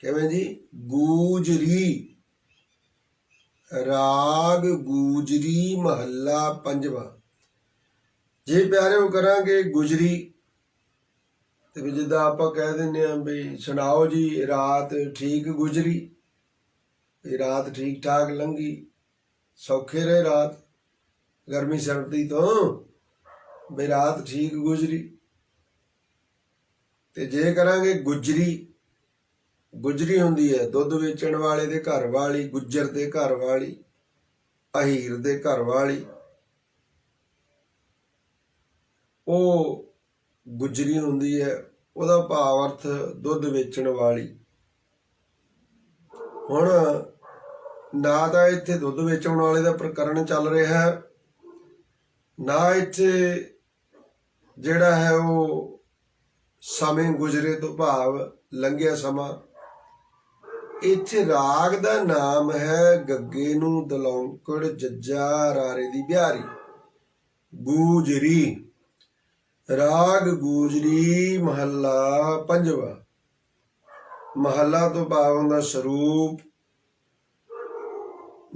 ਕਿਵੇਂ ਜੀ? ਗੂਜਰੀ। ਰਾਗ ਗੂਜਰੀ ਮਹੱਲਾ ਪੰਜਵਾਂ। ਜੇ ਪਿਆਰਿਓ ਕਰਾਂਗੇ ਗੁਜਰੀ ਤੇ ਵੀ ਜਿੱਦਾਂ ਆਪਾਂ ਕਹਿ ਦਿੰਦੇ ਹਾਂ ਵੀ ਸੁਣਾਓ ਜੀ ਰਾਤ ਠੀਕ ਗੁਜਰੀ, ਇਹ ਰਾਤ ਠੀਕ ਠਾਕ ਲੰਘੀ, ਸੌਖੇ ਰਹੇ ਰਾਤ ਗਰਮੀ ਸਰਦੀ ਤੋਂ, ਵੀ ਰਾਤ ਠੀਕ ਗੁਜਰੀ। ਤੇ ਜੇ ਕਰਾਂਗੇ ਗੁਜਰੀ, ਗੁਜਰੀ ਹੁੰਦੀ ਹੈ ਦੁੱਧ ਵੇਚਣ ਵਾਲੇ ਦੇ ਘਰ ਵਾਲੀ, ਗੁੱਜਰ ਦੇ ਘਰ ਵਾਲੀ, ਅਹੀਰ ਦੇ ਘਰ ਵਾਲੀ, ਉਹ ਗੁਜਰੀ ਹੁੰਦੀ ਹੈ। ਉਹਦਾ ਭਾਵ ਅਰਥ ਦੁੱਧ ਵੇਚਣ ਵਾਲੀ। ਹੁਣ ਨਾ ਤਾਂ ਇੱਥੇ ਦੁੱਧ ਵੇਚਣ ਵਾਲੇ ਦਾ ਪ੍ਰਕਰਨ ਚੱਲ ਰਿਹਾ ਹੈ, ਨਾ ਇੱਥੇ ਜਿਹੜਾ ਹੈ ਉਹ ਸਮੇਂ ਗੁਜਰੇ ਤੋਂ ਭਾਵ ਲੰਘਿਆ ਸਮਾਂ, ਇੱਥੇ ਰਾਗ ਦਾ ਨਾਮ ਹੈ ਗੱਗੇ ਨੂੰ ਦਲੌਂਕੜ ਜੱਜਾ ਰਾਰੇ ਦੀ ਬਿਹਾਰੀ। ਗੂਜਰੀ, ਰਾਗ ਗੂਜਰੀ, ਮਹੱਲਾ ਪੰਜਵਾ। ਮਹੱਲਾ ਤੋਂ ਭਾਵ ਹੁੰਦਾ ਸਰੂਪ।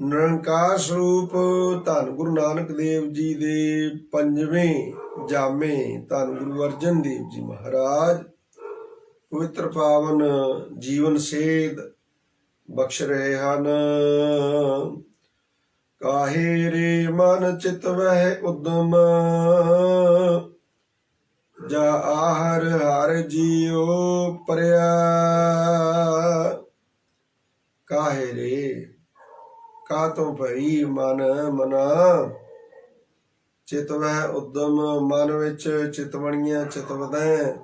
ਨਿਰੰਕਾਰ ਸਰੂਪ ਧੰਨ ਗੁਰੂ ਨਾਨਕ ਦੇਵ ਜੀ ਦੇ ਪੰਜਵੇਂ ਜਾਮੇ ਧੰਨ ਗੁਰੂ ਅਰਜਨ ਦੇਵ ਜੀ ਮਹਾਰਾਜ ਪਵਿੱਤਰ ਪਾਵਨ ਜੀਵਨ ਸੇਧ ਬਖਸ਼ ਰਹੇ ਹਨ। ਕਾਹੇ ਰੇ ਮਨ ਚਿਤ ਵਹਿ ਉਦਮ, ਜਾ ਆਹਰ ਹਰ ਜੀਉ ਪਰਿਆ। ਕਾਹੇ ਰੇ, ਕਾਤੋਂ ਭਈ ਮਨ ਮਨਾ, ਚਿਤ ਵਹਿ ਉਦਮ, ਮਨ ਵਿੱਚ ਚਿਤਵਣੀਆਂ ਚਿਤਵਦੈ।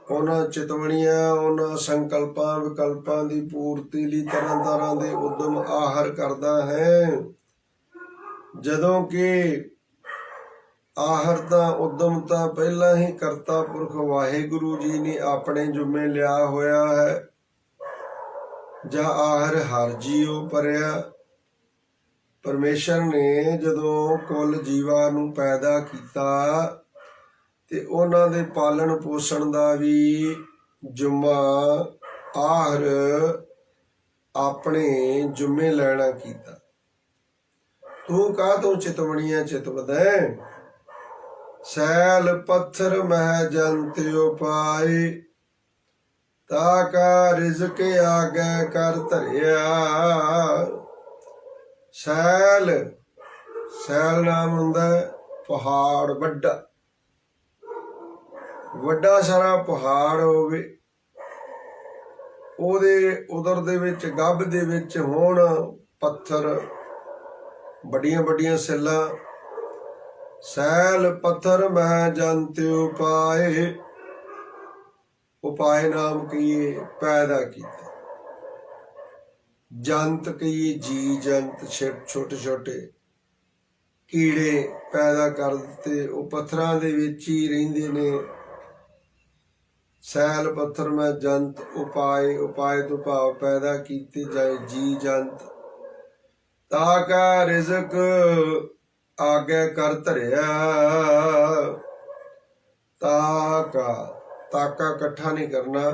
ਉਹਨਾਂ ਚਿਤਵਣੀਆਂ, ਉਹਨਾਂ ਸੰਕਲਪਾਂ ਵਿਕਲਪਾਂ ਦੀ ਪੂਰਤੀ ਲਈ ਤਰ੍ਹਾਂ ਤਰ੍ਹਾਂ ਦੇ ਉਦਮ ਆਹਰ ਕਰਦਾ ਹੈ। ਜਦੋਂ ਕਿ ਆਹਰ ਤਾਂ ਉਦਮ ਤਾਂ ਪਹਿਲਾਂ ਹੀ ਕਰਤਾ ਪੁਰਖ ਵਾਹਿਗੁਰੂ ਜੀ ਨੇ ਆਪਣੇ ਜੁਮੇ ਲਿਆ ਹੋਇਆ ਹੈ। ਜਾਂ ਆਹਰ ਹਰ ਜੀਉ ਪਰਿਆ, ਪਰਮੇਸ਼ਰ ਨੇ ਜਦੋਂ ਕੁੱਲ ਜੀਵਾਂ ਨੂੰ ਪੈਦਾ ਕੀਤਾ ਤੇ ਉਹਨਾਂ ਦੇ ਪਾਲਣ ਪੋਸ਼ਣ ਦਾ ਵੀ ਜੁਮਾ ਆਹਰ ਆਪਣੇ ਜੁਮੇ ਲੈਣਾ ਕੀਤਾ। ਤੂੰ ਕਾਹਤੋਂ ਚਿਤਵਣੀਆਂ ਚਿਤਵਦੈ, ਸੈਲ ਪੱਥਰ ਮਹਿ ਜੰਤ ਉਪਾਏ। ਤਾ ਕਾ ਰਿਜ਼ਕ ਆਗੇ ਕਰ ਧਰਿਆ। ਸੈਲ, ਸੈਲ ਨਾਮ ਹੁੰਦਾ ਪਹਾੜ, ਵੱਡਾ ਵੱਡਾ ਸਾਰਾ ਪਹਾੜ ਹੋਵੇ, ਉਹਦੇ ਉਦਰ ਦੇ ਵਿੱਚ ਗੱਭ ਦੇ ਵਿੱਚ ਹੋਣ ਪੱਥਰ, ਵੱਡੀਆਂ ਵੱਡੀਆਂ ਸਿੱਲਾਂ। ਸੈਲ ਪੱਥਰ ਮਹਿ ਜੰਤ ਉਪਾਏ, ਉਪਾਏ ਨਾਮ ਕਹੀਏ ਪੈਦਾ ਕੀਤਾ। ਜੰਤ ਕਹੀਏ ਜੀ ਜੰਤ, ਛੋਟੇ ਛੋਟੇ ਕੀੜੇ ਪੈਦਾ ਕਰ ਦਿੱਤੇ, ਉਹ ਪੱਥਰਾਂ ਦੇ ਵਿੱਚ ਹੀ ਰਹਿੰਦੇ ਨੇ। ਸੈਲ ਪੱਥਰ ਮੈਂ ਜੰਤ ਉਪਾਏ, ਉਪਾਏ ਤੋਂ ਭਾਵ ਪੈਦਾ ਕੀਤੇ ਜਾਏ ਜੀ ਜੰਤ। ਤਾ ਕਾ ਰਿਜ਼ਕ ਆਗੇ ਕਰ ਧਰਿਆ। ਤਾਕਾ, ਤਾਕਾ ਇਕੱਠਾ ਨਹੀਂ ਕਰਨਾ।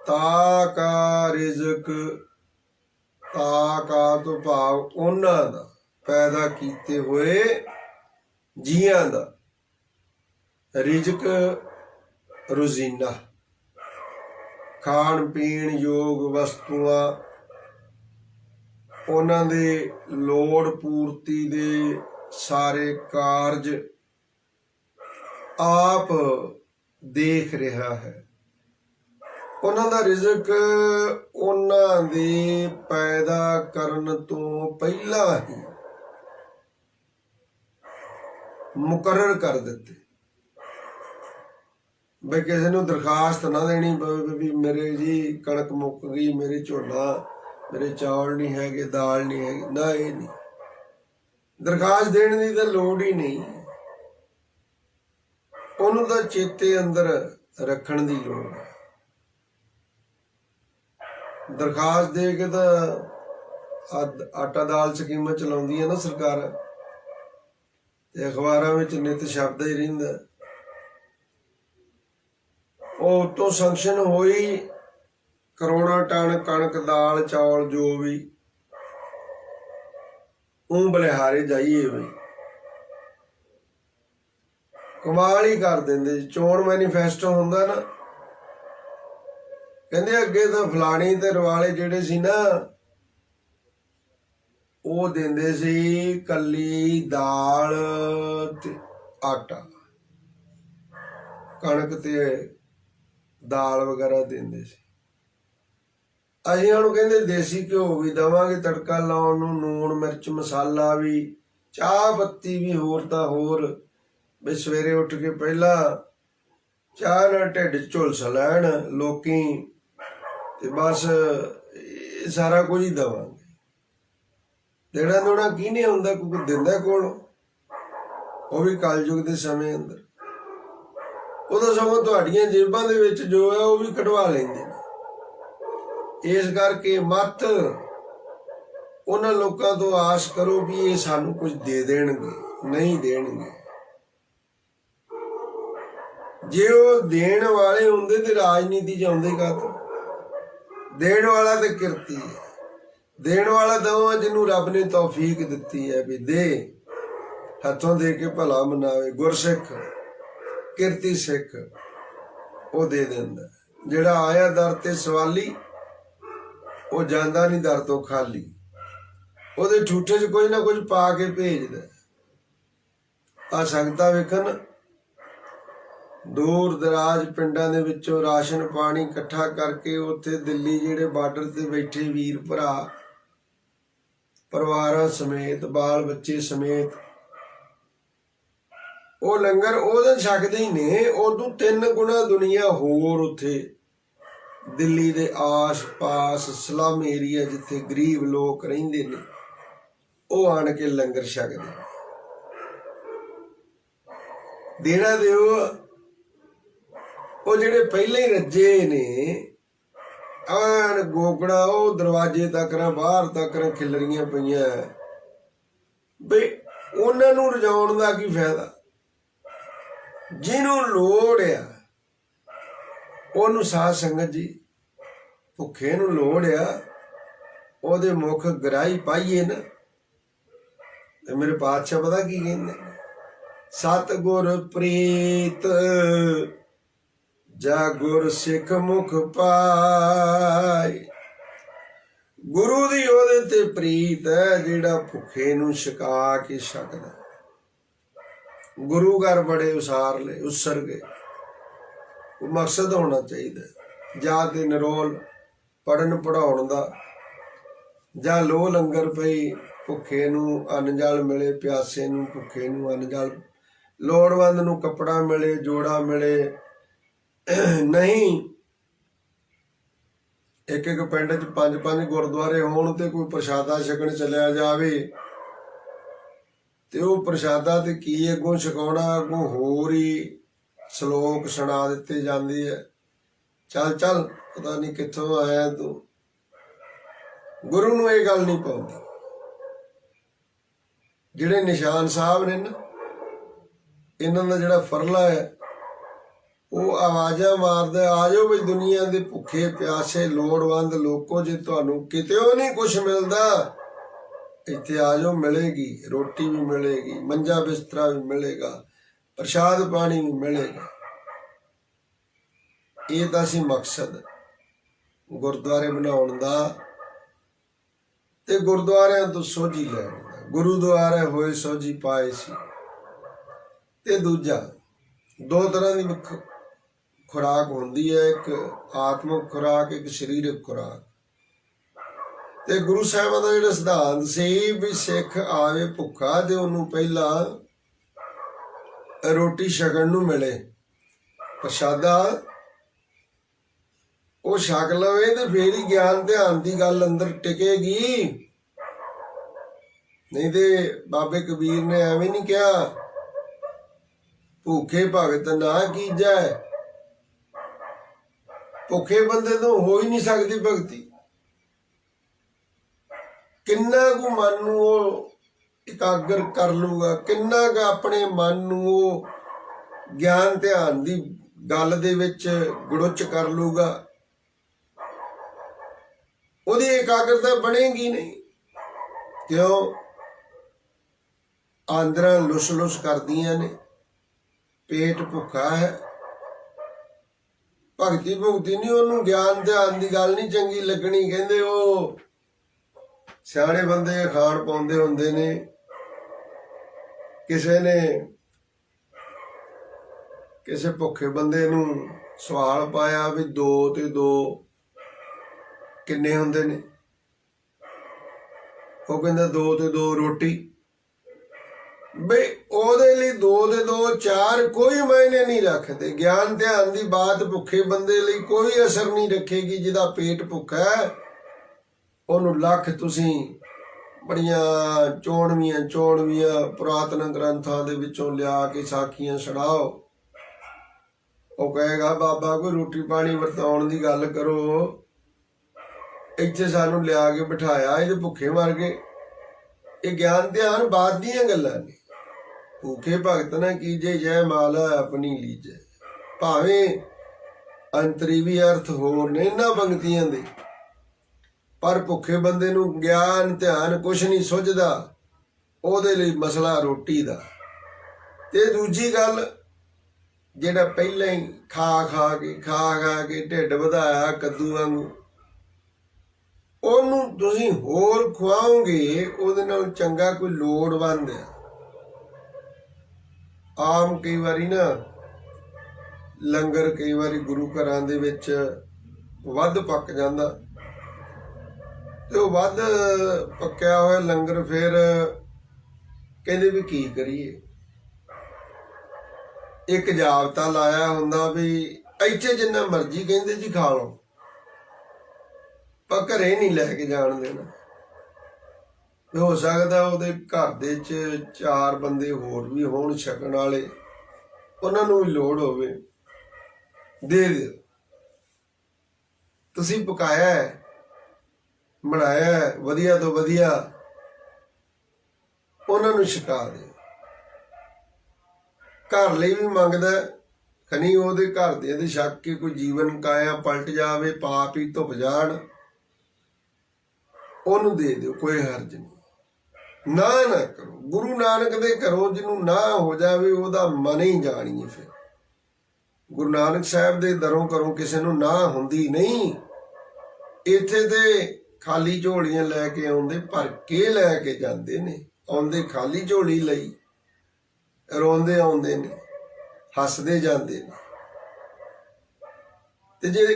ਤਾਕਾ ਰਿਜ਼ਕ, ਤਾਕਾ ਤੋਂ ਭਾਵ ਉਹਨਾਂ ਦਾ ਪੈਦਾ ਕੀਤੇ ਹੋਏ ਜੀਆਂ ਦਾ। ਰਿਜ਼ਕ ਰੋਜ਼ੀਨਾ, ਖਾਣ ਪੀਣ ਯੋਗ ਵਸਤੂਆਂ, ਉਹਨਾਂ ਦੇ ਲੋੜ ਪੂਰਤੀ ਦੇ ਸਾਰੇ ਕਾਰਜ ਆਪ ਦੇਖ ਰਿਹਾ ਹੈ। ਉਹਨਾਂ ਦਾ ਰਿਜ਼ਕ ਉਹਨਾਂ ਦੇ ਪੈਦਾ ਕਰਨ ਤੋਂ ਪਹਿਲਾਂ ਹੀ ਮੁਕਰਰ ਕਰ ਦਿੱਤੇ। ਬਈ ਕਿਸੇ ਨੂੰ ਦਰਖਾਸਤ ਨਾ ਦੇਣੀ ਪਵੇ ਵੀ ਮੇਰੇ ਜੀ ਕਣਕ ਮੁੱਕ ਗਈ, ਮੇਰੇ ਝੋਨਾ, ਮੇਰੇ ਚੌਲ ਨਹੀਂ ਹੈਗੇ, ਦਾਲ ਨਹੀਂ ਹੈਗੀ। ਨਾ, ਇਹ ਨਹੀਂ, ਦਰਖਾਸਤ ਦੇਣ ਦੀ ਤਾਂ ਲੋੜ ਹੀ ਨਹੀਂ। ਉਹਨੂੰ ਤਾਂ ਚੇਤੇ ਅੰਦਰ ਰੱਖਣ ਦੀ ਲੋੜ ਹੈ। ਦਰਖਾਸਤ ਦੇ ਕੇ ਤਾਂ ਆਟਾ ਦਾਲ ਸਕੀਮਾਂ ਚਲਾਉਂਦੀ ਹੈ ਨਾ ਸਰਕਾਰ, ਤੇ ਅਖਬਾਰਾਂ ਵਿੱਚ ਨਿੱਤ ਛਪਦਾ ਹੀ ਰਹਿੰਦਾ। ਉਹ ਉੱਤੋਂ ਸੰਕਸ਼ਨ ਹੋਈ ਕਰੋੜਾਂ ਟਨ ਕਣਕ, ਦਾਲ, ਚੌਲ, ਜੋ ਵੀ ਬਲਿਹਾਰੇ ਜਾਈਏ ਬਈ ਕਮਾਲ ਹੀ ਕਰ ਦਿੰਦੇ। ਚੋਣ ਮੈਨੀਫੈਸਟੋ ਹੁੰਦਾ ਨਾ, ਕਹਿੰਦੇ ਅੱਗੇ ਤਾਂ ਫਲਾਣੀ ਤੇ ਰਵਾਲੇ ਜਿਹੜੇ ਸੀ ਨਾ, ਉਹ ਦਿੰਦੇ ਸੀ ਕੱਲੀ ਦਾਲ ਤੇ ਆਟਾ, ਕਣਕ ਤੇ ਦਾਲ ਵਗੈਰਾ ਦਿੰਦੇ ਸੀ। ਅਸੀਂ ਉਹਨੂੰ ਕਹਿੰਦੇ ਦੇਸੀ ਘਿਓ ਵੀ ਦੇਵਾਂਗੇ ਤੜਕਾ ਲਾਉਣ ਨੂੰ, ਲੂਣ ਮਿਰਚ ਮਸਾਲਾ ਵੀ, ਚਾਹ ਪੱਤੀ ਵੀ, ਹੋਰ ਤਾਂ ਹੋਰ। ਵੀ ਸਵੇਰੇ ਉੱਠ ਕੇ ਪਹਿਲਾਂ ਚਾਹ ਨਾਲ ਢਿੱਡ 'ਚ ਝੁਲਸ ਲੈਣ ਲੋਕੀ, ਤੇ ਬਸ ਇਹ ਸਾਰਾ ਕੁਝ ਹੀ ਦੇਵਾਂਗੇ। ਦੇਣਾ ਦੋਣਾ ਕਿਹਨੇ ਹੁੰਦਾ, ਕੋਈ ਦਿੰਦਾ ਕੋਲ, ਉਹ ਵੀ ਕਲਯੁਗ ਦੇ ਸਮੇਂ ਅੰਦਰ। ਉਦੋਂ ਸਗੋਂ ਤੁਹਾਡੀਆਂ ਜੇਬਾਂ ਦੇ ਵਿੱਚ ਜੋ ਹੈ ਉਹ ਵੀ ਕਢਵਾ ਲੈਂਦੇ ਨੇ। ਇਸ ਕਰਕੇ ਮਤ ਉਹਨਾਂ ਲੋਕਾਂ ਤੋਂ ਆਸ ਕਰੋ ਵੀ ਇਹ ਸਾਨੂੰ ਕੁਝ ਦੇ ਦੇਣਗੇ, ਨਹੀਂ ਦੇਣਗੇ। ਜੇ ਉਹ ਦੇਣ ਵਾਲੇ ਹੁੰਦੇ ਤੇ ਰਾਜਨੀਤੀ ਚ ਆਉਂਦੇ ਕਾਹਤੋਂ? ਦੇਣ ਵਾਲਾ ਤੇ ਕਿਰਤੀ ਹੈ, ਦੇਣ ਵਾਲਾ ਦਵਾਂ ਜਿਹਨੂੰ ਰੱਬ ਨੇ ਤੌਫੀਕ ਦਿੱਤੀ ਹੈ ਵੀ ਦੇ, ਹੱਥੋਂ ਦੇ ਕੇ ਭਲਾ ਮਨਾਵੇ। ਗੁਰਸਿੱਖ ਕਿਰਤੀ ਸਿੱਖ ਉਹ ਦੇ ਦਿੰਦਾ। ਜਿਹੜਾ ਆਇਆ ਦਰ ਤੇ ਸਵਾਲੀ ਉਹ ਜਾਂਦਾ ਨਹੀਂ ਦਰ ਤੋਂ ਖਾਲੀ। ਉਹਦੇ ਠੂਠੇ 'ਚ ਕੁਝ ਨਾ ਕੁਝ ਪਾ ਕੇ ਭੇਜਦਾ। ਆ ਸੰਗਤਾਂ ਵੇਖਣ ਦੂਰ ਦਰਾਜ ਪਿੰਡਾਂ ਦੇ ਵਿੱਚੋਂ ਰਾਸ਼ਨ ਪਾਣੀ ਇਕੱਠਾ ਕਰਕੇ ਉੱਥੇ ਦਿੱਲੀ ਜਿਹੜੇ ਬਾਰਡਰ ਤੇ ਬੈਠੇ ਵੀਰ ਭਰਾ ਪਰਿਵਾਰਾਂ ਸਮੇਤ, ਬਾਲ ਬੱਚੇ ਸਮੇਤ ਉਹ ਲੰਗਰ ਉਹਦੇ ਛਕਦੇ ਹੀ ਨੇ। ਉਦੋਂ 3 ਗੁਣਾ ਦੁਨੀਆ ਹੋਰ ਉੱਥੇ ਦਿੱਲੀ ਦੇ ਆਸ-ਪਾਸ ਸਲਮ ਏਰੀਆ ਜਿੱਥੇ ਗਰੀਬ ਲੋਕ ਰਹਿੰਦੇ ਨੇ ਉਹ ਆਣ ਕੇ ਲੰਗਰ ਛਕਦੇ। ਦੇਣਾ ਦਿਓ। ਉਹ ਜਿਹੜੇ ਪਹਿਲਾਂ ਹੀ ਰੱਜੇ ਨੇ ਆਣ ਗੋਗੜਾ ਉਹ ਦਰਵਾਜ਼ੇ ਤੱਕ ਬਾਹਰ ਤੱਕ ਖਿਲਰੀਆਂ ਪਈਆਂ ਬਈ ਉਹਨਾਂ ਨੂੰ ਰਜਾਉਣ ਦਾ ਕੀ ਫਾਇਦਾ? ਜਿਹਨੂੰ ਲੋੜ ਆ ਉਹਨੂੰ ਸਾਧ ਸੰਗਤ ਜੀ, ਭੁੱਖੇ ਨੂੰ ਲੋੜ ਆ ਉਹਦੇ ਮੁਖ ਗਰਾਈ ਪਾਈਏ ਨਾ। ਤੇ ਮੇਰੇ ਪਾਤਸ਼ਾਹ ਪਤਾ ਕੀ ਕਹਿੰਦੇ? ਸਤਿਗੁਰ ਪ੍ਰੀਤ ਜਾ ਗੁਰ ਸਿੱਖ ਮੁਖ ਪਾਈ। ਗੁਰੂ ਦੀ ਉਹਦੇ ਤੇ ਪ੍ਰੀਤ ਹੈ ਜਿਹੜਾ ਭੁੱਖੇ ਨੂੰ ਛਕਾ ਕੇ ਛਕਦਾ। ਗੁਰੂ ਘਰ ਬੜੇ ਉਸਾਰਲੇ ਉਸਰ ਗਏ। ਉਹ ਮਕਸਦ ਹੋਣਾ ਚਾਹੀਦਾ ਜਾਂ ਤੇ ਨਿਰੋਲ ਪੜ੍ਹਨ ਪੜ੍ਹਾਉਣ ਦਾ, ਜਾਂ ਲੋ ਲੰਗਰ ਪਈ ਭੁੱਖੇ ਨੂੰ ਅੰਨ ਜਲ ਮਿਲੇ, ਪਿਆਸੇ ਨੂੰ ਭੁੱਖੇ ਨੂੰ ਅੰਨ ਜਲ, ਲੋੜਵੰਦ ਨੂੰ ਕੱਪੜਾ ਮਿਲੇ, ਜੋੜਾ ਮਿਲੇ। ਨਹੀਂ ਇੱਕ ਇੱਕ ਪਿੰਡ 'ਚ 5-5 ਗੁਰਦੁਆਰੇ ਹੋਣ ਤੇ ਕੋਈ ਪ੍ਰਸ਼ਾਦਾ ਛਕਣ ਚਲਿਆ ਜਾਵੇ ਤੇ ਉਹ ਪ੍ਰਸ਼ਾਦਾ ਤੇ ਕੀ ਅੱਗੋਂ ਛਕਾਉਣਾ, ਅੱਗੋਂ ਹੋਰ ਹੀ ਸ਼ਲੋਕ ਸੁਣਾ ਦਿੱਤੇ ਜਾਂਦੇ ਆ। ਚੱਲ ਚੱਲ ਪਤਾ ਨਹੀਂ ਕਿੱਥੋਂ ਆਇਆ ਤੂੰ। ਗੁਰੂ ਨੂੰ ਇਹ ਗੱਲ ਨਹੀਂ ਪਾਉਂਦੀ। ਜਿਹੜੇ ਨਿਸ਼ਾਨ ਸਾਹਿਬ ਨੇ ਨਾ, ਇਹਨਾਂ ਦਾ ਜਿਹੜਾ ਫਰਲਾ ਹੈ ਉਹ ਆਵਾਜ਼ਾਂ ਮਾਰਦਾ, ਆ ਜਾਓ ਬਈ ਦੁਨੀਆ ਦੇ ਭੁੱਖੇ ਪਿਆਸੇ ਲੋੜਵੰਦ ਲੋਕੋ, ਜੇ ਤੁਹਾਨੂੰ ਕਿਤੇੋਂ ਨਹੀਂ ਕੁਛ ਮਿਲਦਾ ਇੱਥੇ ਆ ਜਾਓ, ਮਿਲੇਗੀ ਰੋਟੀ ਵੀ ਮਿਲੇਗੀ, ਮੰਜਾ ਬਿਸਤਰਾ ਵੀ ਮਿਲੇਗਾ, ਪ੍ਰਸ਼ਾਦ ਪਾਣੀ ਵੀ ਮਿਲੇਗਾ। ਇਹ ਤਾਂ ਸੀ ਮਕਸਦ ਗੁਰਦੁਆਰੇ ਬਣਾਉਣ ਦਾ ਤੇ ਗੁਰਦੁਆਰਿਆਂ ਤੋਂ ਸੋਝੀ ਲੈਣ ਦਾ। ਗੁਰੂਦੁਆਰੇ ਹੋਏ ਸੋਝੀ ਪਾਏ ਸੀ। ਤੇ ਦੂਜਾ, 2 ਤਰ੍ਹਾਂ ਦੀ ਖੁਰਾਕ ਹੁੰਦੀ ਹੈ, ਇੱਕ ਆਤਮਿਕ ਖੁਰਾਕ, ਇੱਕ ਸਰੀਰਕ ਖੁਰਾਕ। ਤੇ ਗੁਰੂ ਸਾਹਿਬਾਂ ਦਾ ਜਿਹੜਾ ਸਿਧਾਂਤ ਸੀ ਵੀ ਸਿੱਖ ਆਵੇ ਭੁੱਖਾ ਤੇ ਉਹਨੂੰ ਪਹਿਲਾਂ ਰੋਟੀ ਛਕਣ ਨੂੰ ਮਿਲੇ, ਪ੍ਰਸ਼ਾਦਾ ਉਹ ਛਕ ਲਵੇ ਤੇ ਫੇਰ ਹੀ ਗਿਆਨ ਧਿਆਨ ਦੀ ਗੱਲ ਅੰਦਰ ਟਿਕੇਗੀ। ਨਹੀਂ ਤੇ ਬਾਬੇ ਕਬੀਰ ਨੇ ਐਵੇਂ ਨਹੀਂ ਕਿਹਾ ਭੁੱਖੇ ਭਗਤ ਨਾ ਕੀਜੈ। ਭੁੱਖੇ ਬੰਦੇ ਤੋਂ ਹੋ ਹੀ ਨਹੀਂ ਸਕਦੀ ਭਗਤੀ। ਕਿੰਨਾ ਕੁ ਮਨ ਨੂੰ ਉਹ ਇਕਾਗਰ ਕਰ ਲੂਗਾ, ਕਿੰਨਾ ਕੁ ਆਪਣੇ ਮਨ ਨੂੰ ਉਹ ਗਿਆਨ ਧਿਆਨ ਦੀ ਗੱਲ ਦੇ ਵਿੱਚ ਗੁੜੁੱਚ ਕਰ ਲੂਗਾ, ਉਹਦੀ ਇਕਾਗਰਤਾ ਬਣੇਗੀ ਨਹੀਂ। ਕਿਉਂ? ਆਂਦਰਾਂ ਲੁਸ ਲੁਸ ਕਰਦੀਆਂ ਨੇ, ਪੇਟ ਭੁੱਖਾ ਹੈ। ਭਗਤੀ ਭੁਗਤੀ ਨਹੀਂ, ਉਹਨੂੰ ਗਿਆਨ ਧਿਆਨ ਦੀ ਗੱਲ ਨਹੀਂ ਚੰਗੀ ਲੱਗਣੀ। ਕਹਿੰਦੇ ਉਹ ਸਿਆਣੇ ਬੰਦੇ ਖਾਣ ਪਾਉਂਦੇ ਹੁੰਦੇ ਨੇ। ਕਿਸੇ ਨੇ ਕਿਸੇ ਭੁੱਖੇ ਬੰਦੇ ਨੂੰ ਸਵਾਲ ਪਾਇਆ ਵੀ 2 ਤੇ 2 ਕਿੰਨੇ ਹੁੰਦੇ ਨੇ? ਉਹ ਕਹਿੰਦਾ 2 ਤੇ 2 ਰੋਟੀ। ਬਈ ਉਹਦੇ ਲਈ 2 ਤੇ 2 4 ਕੋਈ ਮਾਇਨੇ ਨਹੀਂ ਰੱਖਦੇ। ਗਿਆਨ ਧਿਆਨ ਦੀ ਬਾਤ ਭੁੱਖੇ ਬੰਦੇ ਲਈ ਕੋਈ ਅਸਰ ਨਹੀਂ ਰੱਖੇਗੀ। ਜਿਹਦਾ ਪੇਟ ਭੁੱਖਾ ਹੈ ਉਹਨੂੰ ਲੱਖ ਤੁਸੀਂ ਬੜੀਆਂ ਚੋਣਵੀਆਂ ਪੁਰਾਤਨ ਗ੍ਰੰਥਾਂ ਦੇ ਵਿੱਚੋਂ ਲਿਆ ਕੇ ਸਾਖੀਆਂ ਸੁਣਾਓ, ਉਹ ਕਹੇਗਾ ਬਾਬਾ ਕੋਈ ਰੋਟੀ ਪਾਣੀ ਵਰਤਾਉਣ ਦੀ ਗੱਲ ਕਰੋ। ਇੱਥੇ ਸਾਨੂੰ ਲਿਆ ਕੇ ਬਿਠਾਇਆ, ਇਹਦੇ ਭੁੱਖੇ ਮਰ ਗਏ। ਇਹ ਗਿਆਨ ਧਿਆਨ ਬਾਤ ਦੀਆਂ ਗੱਲਾਂ ਨੇ। ਭੁੱਖੇ ਭਗਤ ਨਾ ਕੀਜੇ ਜੈ ਮਾਲਾ ਆਪਣੀ ਲੀਜੈ। ਭਾਵੇਂ ਅੰਤਰੀ ਵੀ ਅਰਥ ਹੋਰ ਨੇ ਇਹਨਾਂ ਪੰਕਤੀਆਂ ਦੇ, ਪਰ ਭੁੱਖੇ ਬੰਦੇ ਨੂੰ ਗਿਆਨ ਧਿਆਨ ਕੁਛ ਨਹੀਂ ਸੁੱਝਦਾ, ਉਹਦੇ ਲਈ ਮਸਲਾ ਰੋਟੀ ਦਾ। ਤੇ ਦੂਜੀ ਗੱਲ, ਜਿਹੜਾ ਪਹਿਲਾਂ ਹੀ ਖਾ ਖਾ ਕੇ ਢਿੱਡ ਵਧਾਇਆ ਕੱਦੂ ਵਾਂਗੂ, ਉਹਨੂੰ ਤੁਸੀਂ ਹੋਰ ਖਵਾਓਗੇ, ਉਹਦੇ ਨਾਲ ਚੰਗਾ ਕੋਈ ਲੋੜਵੰਦ ਆ। ਆਮ ਕਈ ਵਾਰੀ ਨਾ ਲੰਗਰ ਕਈ ਵਾਰੀ ਗੁਰੂ ਘਰਾਂ ਦੇ ਵਿੱਚ ਵੱਧ ਪੱਕ ਜਾਂਦਾ, ਤੇ ਉਹ ਵੱਧ ਪੱਕਿਆ ਹੋਇਆ ਲੰਗਰ ਫਿਰ ਕਹਿੰਦੇ ਵੀ ਕੀ ਕਰੀਏ। ਇੱਕ ਜਾਬਤਾ ਲਾਇਆ ਹੁੰਦਾ ਵੀ ਇੱਥੇ ਜਿੰਨਾ ਮਰਜ਼ੀ ਕਹਿੰਦੇ ਜੀ ਖਾ ਲਓ, ਪਰ ਘਰੇ ਨਹੀਂ ਲੈ ਕੇ ਜਾਣ ਦੇਣਾ। ਹੋ ਸਕਦਾ ਉਹਦੇ ਘਰ ਦੇ 'ਚ 4 ਬੰਦੇ ਹੋਰ ਵੀ ਹੋਣ ਛਕਣ ਵਾਲੇ, ਉਹਨਾਂ ਨੂੰ ਵੀ ਲੋੜ ਹੋਵੇ, ਦੇ ਦਿਓ। ਤੁਸੀਂ ਪਕਾਇਆ ਬਣਾਇਆ ਵਧੀਆ ਤੋਂ ਵਧੀਆ, ਉਹਨਾਂ ਨੂੰ ਛਕਾ ਦਿਓ। ਘਰ ਲਈ ਵੀ ਮੰਗਦਾ, ਖਨੀ ਉਹਦੇ ਘਰ ਦੇ ਇਹਦੇ ਛੱਕ ਕੇ ਕੋਈ ਜੀਵਨ ਕਾਇਆ ਪਲਟ ਜਾਵੇ, ਪਾਪ ਹੀ ਧੁੱਪ ਜਾਣ, ਉਹਨੂੰ ਦੇ ਦਿਓ, ਕੋਈ ਹਰਜ ਨਹੀਂ। ਨਾ ਕਰੋ, ਗੁਰੂ ਨਾਨਕ ਦੇ ਘਰੋਂ ਜਿਹਨੂੰ ਨਾ ਹੋ ਜਾਵੇ ਉਹਦਾ ਮਨ ਹੀ ਜਾਣੀਏ। ਫਿਰ ਗੁਰੂ ਨਾਨਕ ਸਾਹਿਬ ਦੇ ਦਰੋਂ ਘਰੋਂ ਕਿਸੇ ਨੂੰ ਨਾ ਹੁੰਦੀ ਨਹੀਂ। ਇੱਥੇ ਤੇ ਖਾਲੀ ਝੋਲੀਆਂ ਲੈ ਕੇ ਆਉਂਦੇ, ਭਰ ਕੇ ਲੈ ਕੇ ਜਾਂਦੇ ਨੇ। ਆਉਂਦੇ ਖਾਲੀ ਝੋਲੀ ਲਈ, ਰੋਂਦੇ ਆਉਂਦੇ ਨੇ, ਹੱਸਦੇ ਜਾਂਦੇ ਨੇ। ਤੇ ਜੇ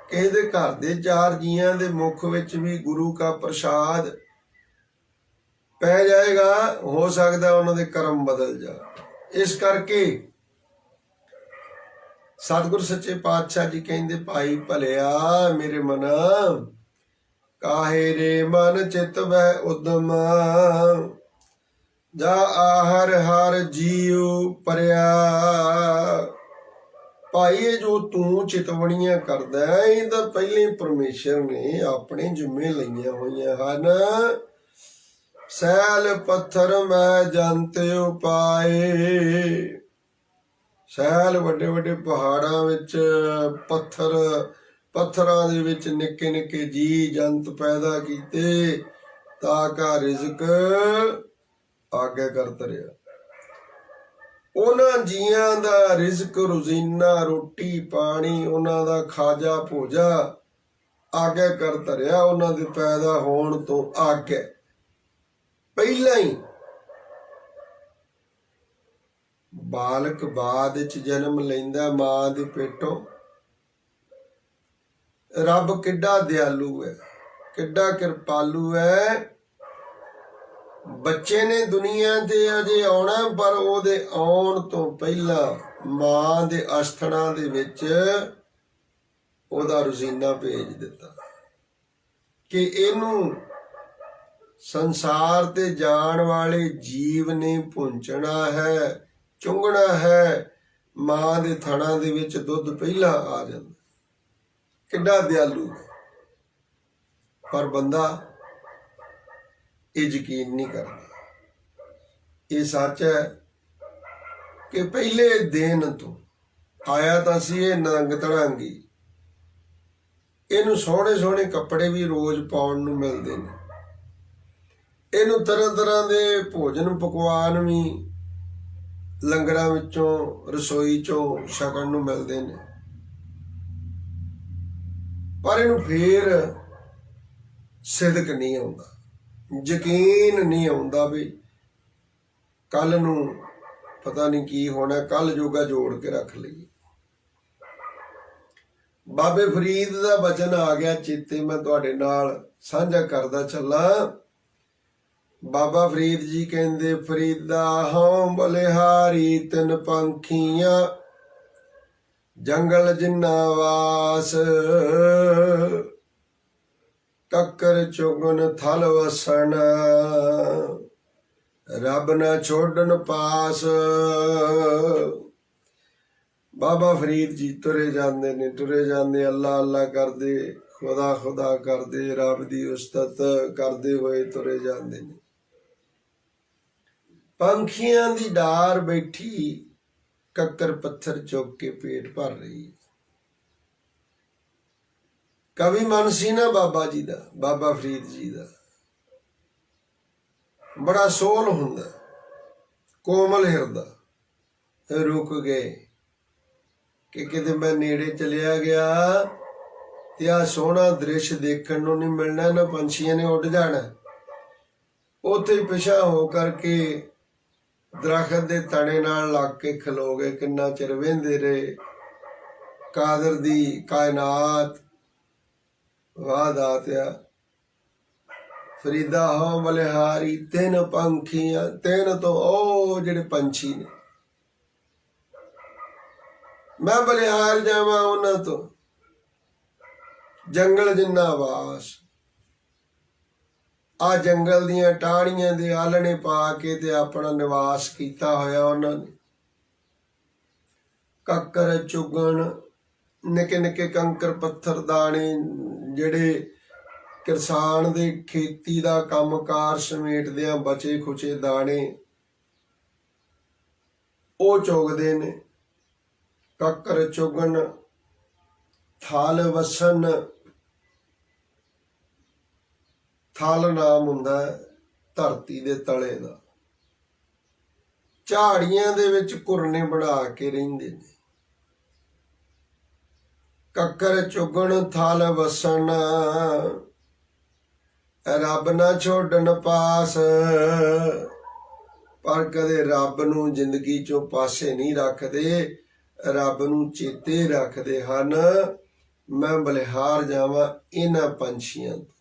ਕਿਸੇ ਦੇ ਘਰ ਦੇ 4 ਜੀਆਂ ਦੇ ਮੁਖ ਵਿੱਚ ਵੀ ਗੁਰੂ ਕਾ ਪ੍ਰਸ਼ਾਦ ਪੈ ਜਾਏਗਾ, ਹੋ ਸਕਦਾ ਉਹਨਾਂ ਦੇ ਕਰਮ ਬਦਲ ਜਾ। ਇਸ ਕਰਕੇ ਸਤਿਗੁਰ ਸੱਚੇ ਪਾਤਸ਼ਾਹ ਜੀ ਕਹਿੰਦੇ, ਭਾਈ ਭਲਿਆ ਮੇਰੇ ਮਨ, ਕਾਹੇ ਰੇ ਮਨ ਚਿਤ ਵੈ ਉਦਮ, ਜਾ ਆਹਰ ਹਰ ਜੀਉ ਪਰਿਆ। ਭਾਈ ਇਹ ਜੋ ਤੂੰ ਚਿਤਵਣੀਆਂ ਕਰਦਾ, ਇਹ ਤਾਂ ਪਹਿਲੇ ਪਰਮੇਸ਼ਰ ਨੇ ਆਪਣੇ ਜ਼ਿੰਮੇ ਲਈਆਂ ਹੋਈਆਂ ਹਨ। ਸੈਲ ਪੱਥਰ ਮੈਂ ਜੰਤ ਉਪਾਏ। ਸੈਲ ਵੱਡੇ ਵੱਡੇ ਪਹਾੜਾਂ ਵਿੱਚ ਪੱਥਰਾਂ ਦੇ ਵਿੱਚ ਨਿੱਕੇ ਨਿੱਕੇ ਜੀ ਜੰਤ ਪੈਦਾ ਕੀਤੇ, ਤਾਂ ਕਾ ਰਿਜ਼ਕ ਆਗੇ ਕਰਤ ਰਿਹਾ। ਉਹਨਾਂ ਜੀਆਂ ਦਾ ਰਿਜ਼ਕ ਰੋਜ਼ੀਨਾ ਰੋਟੀ ਪਾਣੀ, ਉਹਨਾਂ ਦਾ ਖਾਜਾ ਭੋਜਾ ਆਗੇ ਕਰਤ ਰਿਹਾ। ਉਹਨਾਂ ਦੇ ਪੈਦਾ ਹੋਣ ਤੋਂ ਆਗੇ ਪਹਿਲਾਂ ਹੀ ਬਾਲਕ ਬਾਅਦ ਵਿੱਚ ਜਨਮ ਲੈਂਦਾ ਮਾਂ ਦੇ ਪੇਟੋਂ। ਰੱਬ ਕਿੱਡਾ ਦਿਆਲੂ ਹੈ, ਕਿੱਡਾ ਕਿਰਪਾਲੂ ਹੈ। ਬੱਚੇ ਨੇ ਦੁਨੀਆ ਤੇ ਅਜੇ ਆਉਣਾ, ਪਰ ਉਹਦੇ ਆਉਣ ਤੋਂ ਪਹਿਲਾਂ ਮਾਂ ਦੇ ਅਸਥਣਾ ਦੇ ਵਿੱਚ ਉਹਦਾ ਰੋਜ਼ੀਨਾ ਭੇਜ ਦਿੱਤਾ ਕਿ ਇਹਨੂੰ ਸੰਸਾਰ ਤੇ ਜਾਣ ਵਾਲੇ ਜੀਵ ਨੇ ਪਹੁੰਚਣਾ ਹੈ, ਚੁੰਗਣਾ ਹੈ। ਮਾਂ ਦੇ ਥਣਾ ਦੇ ਵਿੱਚ ਦੁੱਧ ਪਹਿਲਾਂ ਆ ਜਾਂਦਾ। ਕਿੱਡਾ ਦਿਆਲੂ ਹੈ। ਪਰ ਬੰਦਾ ਇਹ ਯਕੀਨ ਨਹੀਂ ਕਰਦਾ। ਇਹ ਸੱਚ ਹੈ ਕਿ ਪਹਿਲੇ ਦਿਨ ਤੋਂ ਆਇਆ ਤਾਂ ਸੀ ਇਹ ਨੰਗ ਧੜਾਂਗੀ। ਇਹਨੂੰ ਸੋਹਣੇ ਸੋਹਣੇ ਕੱਪੜੇ ਵੀ ਰੋਜ਼ ਪਾਉਣ ਨੂੰ ਮਿਲਦੇ ਨੇ। ਇਹਨੂੰ ਤਰ੍ਹਾਂ ਤਰ੍ਹਾਂ ਦੇ ਭੋਜਨ ਪਕਵਾਨ ਵੀ ਲੰਗਰਾਂ ਵਿੱਚੋਂ ਰਸੋਈ ਚੋਂ ਛਕਣ ਨੂੰ ਮਿਲਦੇ ਨੇ। ਪਰ ਇਹਨੂੰ ਫੇਰ ਸਿਦਕ ਨਹੀਂ ਆਉਂਦਾ, ਯਕੀਨ ਨਹੀਂ ਆਉਂਦਾ ਵੀ ਕੱਲ ਨੂੰ ਪਤਾ ਨਹੀਂ ਕੀ ਹੋਣਾ, ਕੱਲ ਜੋਗਾ ਜੋੜ ਕੇ ਰੱਖ ਲਈਏ। ਬਾਬੇ ਫਰੀਦ ਦਾ ਬਚਨ ਆ ਗਿਆ ਚੇਤੇ, ਮੈਂ ਤੁਹਾਡੇ ਨਾਲ ਸਾਂਝਾ ਕਰਦਾ ਚੱਲਾਂ। ਬਾਬਾ ਫਰੀਦ ਜੀ ਕਹਿੰਦੇ, ਫਰੀਦਾ ਹਉ ਬਲਿਹਾਰੀ ਤਿੰਨ ਪੰਖੀਆਂ, ਜੰਗਲ ਜਿੰਨਾ ਵਾਸ, ਕੱਕਰ ਚੁਗਨ ਥਲ ਵਸਣ, ਰੱਬ ਨਾ ਛੋੜਨ ਪਾਸ। ਬਾਬਾ ਫਰੀਦ ਜੀ ਤੁਰੇ ਜਾਂਦੇ ਨੇ, ਤੁਰੇ ਜਾਂਦੇ, ਅੱਲਾ ਅੱਲਾ ਕਰਦੇ, खुदा खुदा करदे रब दी उस्तत करदे होए तुरे जांदे ने। पंखियां दी डार बैठी कक्कर पत्थर चुक के पेट भर रही। कवि मन सी ना बाबा जी दा, बाबा फरीद जी दा, बड़ा सोल हुंदा, कोमल हिरदा। रुक गए कि किते मैं नेड़े चलिया गया ते आ सोहना दृश्य देखण नूं नहीं मिलना, ना पंछियां ने उड़ जाना। उत्थे पिछा हो करके दरखत दे तने नाल लग के खलो गए। किन्ना चिर वेंदे रहे। कादर दी कायनात वाह दात्या फरीदा हो बलिहारी तिन पंखियां, तिन तो ओ जिहड़े पंछी ने, मैं बलिहार जावां उन्हां तो। जंगल जिन्ना वास, आ जंगल दियां टाहणियां दे आलणे पा के ते अपना निवास कीता होया उन्हां ने। कक्कर चुगण, निके निके कंकर पत्थर दाने जिहड़े किसान दे खेती दा कामकार समेटदियां बचे खुचे दाने ओ चुगदे ने। कक्कर चुगण थल वसन, थल नाम हुंदा धरती दे तले दा। झाड़ियां दे विच घुरने बना के रहिंदे ने। कक्कर चुगण थल वसन, रब ना छोड़न पास। पर कदे रब नूं जिंदगी चों पासे नहीं रखदे, रब नूं चेते रखदे हन। मैं बलिहार जावां इन्हां पंछियां तो।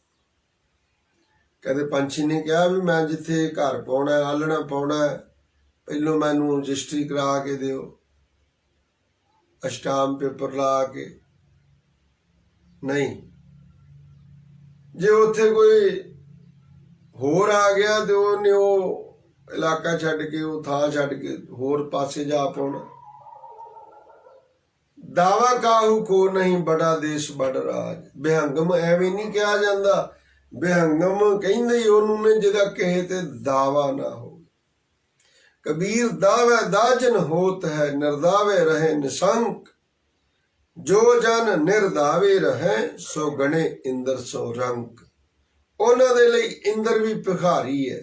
कदे पंछी ने कहा भी मैं जिथे घर पाउणा आलणा पाउणा पहलों मैनू रजिस्ट्री करा के दिओ, स्टांप पेपर ला के। नहीं, जे उत्थे कोई होर आ गया तो उन्हें वो इलाका छड्ड के वो थां छड्ड के होर पासे जा पाउणा। दावा काहू को नहीं बड़ा देश बड़ राज। बेहंगम एवें नहीं कहा जाता, बेहंगम कहंदे ही ओनू ने जिहदा कहे ते दावा ना हो। कबीर दावे दाजन होत है, निर्दावे रहे निशंक। जो जन निर्दावे रहे सो गणे इंद्र सो रंक। उन्हां दे लई इंद्र भी भिखारी है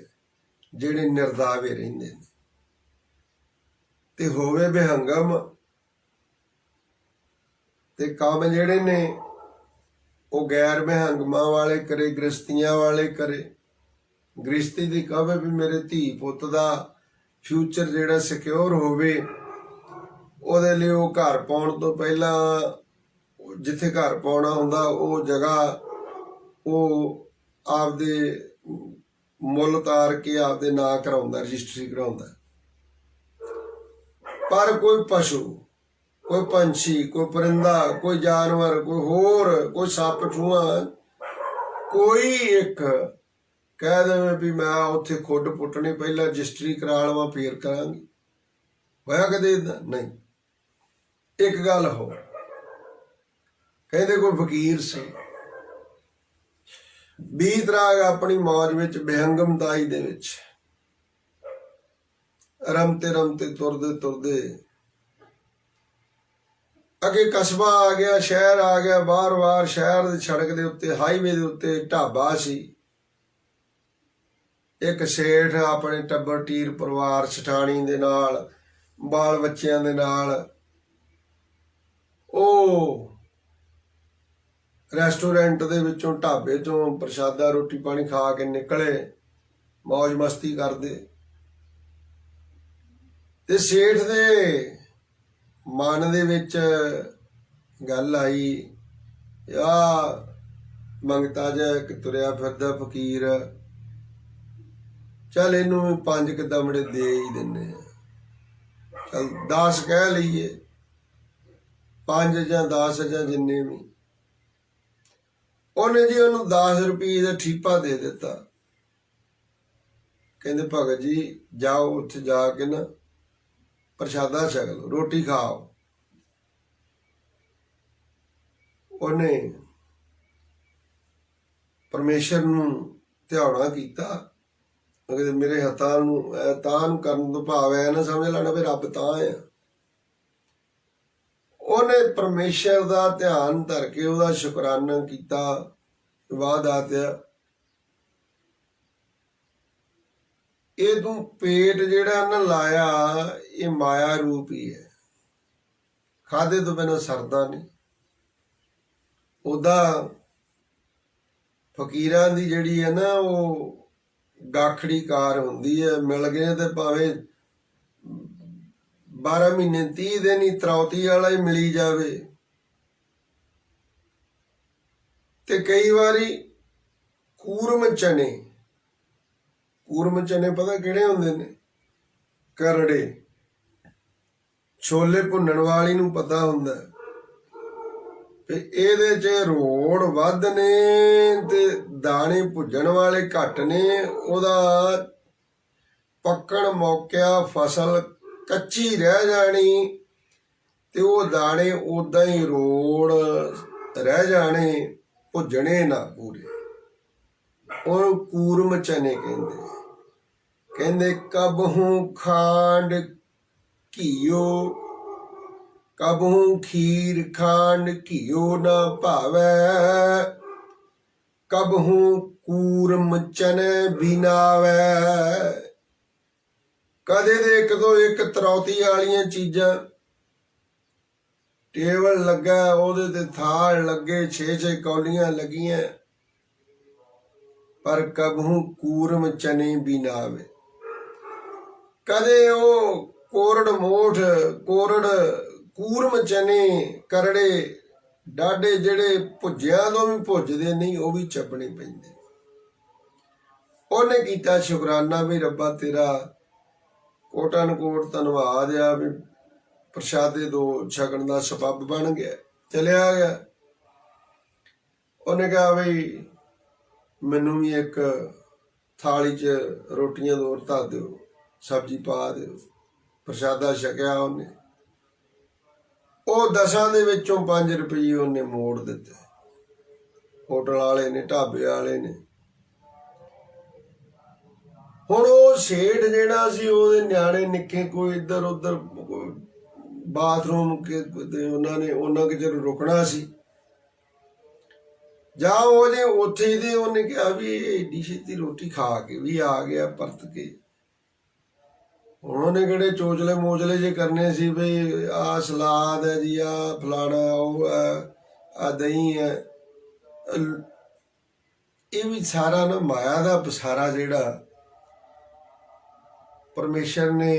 जिहड़े निर्दावे रहिंदे ने। ते होवे बेहंगम ते काम जिहड़े ने वो गैर बेहंगमां वाले करे, गृहस्थियां वाले करे। गृहस्थी दी कहे भी मेरे धी पुत्त दा फ्यूचर जिहड़ा सिक्योर होवे, ਉਹਦੇ ਲਈ ਉਹ घर पाउण तो पहला जिथे घर पाउणा हुंदा ਉਹ जगह ਉਹ आपदे ਮੁੱਲ ਤਾਰ के आपदे ਨਾਂ कराउंदा, रजिस्ट्री कराउंदा। पर कोई पशु, कोई पंछी, कोई परिंदा, कोई जानवर, कोई होर, कोई सप ठूआ, कोई एक कह देवे भी मैं उत्थे खुड पुट्टनी पहला रजिस्ट्री करा लवां फिर करांगी। होया कदे इदां? नहीं। एक गल हो, कहते कोई फकीर से बीत राग अपनी मौज विच बेहंगमताई दे विच रमते रमते तुरदे तुरदे अगे कस्बा आ गया, शहर आ गया। बार बार शहर दे सड़क दे उत्ते हाईवे दे उत्ते ढाबा सी। एक सेठ अपने टब्बर टीर परिवार सठाणी दे नाल बाल बच्चियां दे नाल रेस्टोरेंट दे विचों ढाबे चों प्रसादा रोटी पानी खा के निकले, मौज मस्ती करदे। ते सेठ दे मन दे विच गल आई, या मंगता जा इक तुरिया फिरदा फकीर, चल इनू 5 क दमड़े दे ही दिन्ने, चल 10 कह लीए, 5 ਜਾਂ 10 ਜਾਂ जिन्ने भी। ਉਹਨੇ जी ਉਹਨੂੰ 10 रुपये ਦਾ ठीपा दे दिता। कहते भगत जी जाओ उत्थे जाके ना प्रसादा छक लो, रोटी खाओ। ਉਹਨੇ ਪਰਮੇਸ਼ਰ ਨੂੰ ਧਿਆਉਣਾ ਕੀਤਾ। ਕਹਿੰਦੇ ਮੇਰੇ ਹੱਥਾਂ ਨੂੰ ਤਾਂ ਨੂੰ ਕਰਨ ਤੋਂ ਭਾਵ ਐ ਨਾ ਸਮਝ ਲੈਣਾ ਵੀ ਰੱਬ ਤਾਂ ਆ। ਉਹਨੇ ਪਰਮੇਸ਼ਰ ਦਾ ਧਿਆਨ ਧਰ ਕੇ ਉਹਦਾ ਸ਼ੁਕਰਾਨਾ ਕੀਤਾ। ਵਾਦ ਆਤਿਆ ਇਹ ਤੂੰ ਪੇਟ ਜਿਹੜਾ ਨਾ ਲਾਇਆ ਇਹ ਮਾਇਆ ਰੂਪ ਹੀ ਹੈ, ਖਾਦੇ ਤੋਂ ਬਿਨਾਂ ਸਰਦਾ ਨਹੀਂ। ਉਹਦਾ ਫਕੀਰਾਂ ਦੀ ਜਿਹੜੀ ਹੈ ਨਾ ਉਹ ਗਾਖੜੀ ਕਾਰ ਹੁੰਦੀ ਹੈ, ਮਿਲ ਗਏ ਤੇ ਭਾਵੇਂ 12 ਮਹੀਨੇ 30 ਦਿਨ ਹੀ ਤਰੌਤੀ ਵਾਲਾ ਹੀ ਮਿਲੀ ਜਾਵੇ। ਤੇ ਕਈ ਵਾਰੀ ਕੂਰਮ ਚਨੇ ਪਤਾ ਕਿਹੜੇ ਹੁੰਦੇ ਨੇ? ਕਰੜੇ। ਛੋਲੇ ਭੁੰਨਣ ਵਾਲੀ ਨੂੰ ਪਤਾ ਹੁੰਦਾ ਤੇ ਇਹਦੇ 'ਚ ਰੋੜ ਵੱਧ ਨੇ ਤੇ ਦਾਣੇ ਭੁੱਜਣ ਵਾਲੇ ਘੱਟ ਨੇ। ਉਹਦਾ ਪੱਕਣ ਮੌਕਿਆ ਫਸਲ ਕੱਚੀ ਰਹਿ ਜਾਣੀ ਤੇ ਉਹ ਦਾਣੇ ਉਦਾਂ ਹੀ ਰੋੜ ਰਹਿ ਜਾਣੇ, ਭੁੱਜਣੇ ਨਾ ਪੂਰੇ। ਉਹਨੂੰ ਕੂਰਮ ਚਨੇ ਕਹਿੰਦੇ ਕਬਹੂ ਖਾਂਡ ਘੀਓ, ਕਬਹੂ ਖੀਰ ਖਾਂਡ ਘੀਓ ਨਾ ਭਾਵੈ, ਕਬਹੂ ਕੂਰਮ ਚਨੇ ਬਿਨਾਵੈ। ਕਦੇ ਦੇ ਇੱਕ ਤੋਂ ਇੱਕ ਤਰੌਤੀ ਵਾਲੀਆਂ ਚੀਜ਼ਾਂ, ਟੇਬਲ ਲੱਗਾ ਉਹਦੇ ਤੇ ਥਾਲ ਲੱਗੇ 6-6 ਕੌਲੀਆਂ ਲੱਗੀਆਂ, ਪਰ ਕਬਹੂ ਕੂਰਮ ਚਨੇ ਬਿਨਾਵੇ। ਕਦੇ ਉਹ ਕੂਰਮ ਚਨੇ ਕਰੜੇ ਡਾਢੇ ਜਿਹੜੇ ਭੁੱਜਿਆਂ ਤੋਂ ਵੀ ਭੁੱਜਦੇ ਨਹੀਂ ਉਹ ਵੀ ਚੱਪਣੇ ਪੈਂਦੇ। ਉਹਨੇ ਕੀਤਾ ਸ਼ੁਕਰਾਨਾ ਵੀ ਰੱਬਾ ਤੇਰਾ ਕੋਟਨ ਕੋਟ ਧੰਨਵਾਦ ਆ ਵੀ ਪ੍ਰਸ਼ਾਦੇ ਦੋ ਛਕਣ ਦਾ ਸਬੱਬ ਬਣ ਗਿਆ, ਚਲਿਆ ਗਿਆ। ਉਹਨੇ ਕਿਹਾ ਬਈ ਮੈਨੂੰ ਵੀ ਇੱਕ ਥਾਲੀ 'ਚ ਰੋਟੀਆਂ ਦੋ ਧਰ ਦਿਓ, ਸਬਜ਼ੀ ਪਾ ਦਿਓ। ਪ੍ਰਸ਼ਾਦਾ ਛਕਿਆ ਉਹਨੇ। ਉਹ 10 ਦੇ ਵਿੱਚੋਂ 5 ਰੁਪਏ ਉਹਨੇ ਮੋੜ ਦਿੱਤੇ। ਹੋਟਲ ਵਾਲੇ ਨੇ, ਢਾਬੇ ਵਾਲੇ ਨੇ। ਹੁਣ ਉਹ ਸੇਠ ਜਿਹੜਾ ਸੀ ਉਹਦੇ ਨਿਆਣੇ ਨਿੱਕੇ ਕੋਈ ਇੱਧਰ ਉੱਧਰ ਬਾਥਰੂਮ ਉਹਨਾਂ ਕਿ ਜਦੋਂ ਰੁਕਣਾ ਸੀ ਜਾਂ ਉਹ ਜੇ ਉੱਥੇ ਦੇ ਉਹਨੇ ਕਿਹਾ ਵੀ ਏਡੀ ਛੇਤੀ ਰੋਟੀ ਖਾ ਕੇ ਵੀ ਆ ਗਿਆ ਪਰਤ ਕੇ। ਹੁਣ ਉਹਨੇ ਕਿਹੜੇ ਚੋਚਲੇ ਮੋਚਲੇ ਜੇ ਕਰਨੇ ਸੀ ਬਈ ਆਹ ਸਲਾਦ ਹੈ ਜੀ, ਆਹ ਫਲਾਣਾ, ਉਹ ਆ ਦਹੀਂ ਹੈ। ਇਹ ਵੀ ਸਾਰਾ ਨਾ ਮਾਇਆ ਦਾ ਪਸਾਰਾ ਜਿਹੜਾ ਪਰਮੇਸ਼ਰ ਨੇ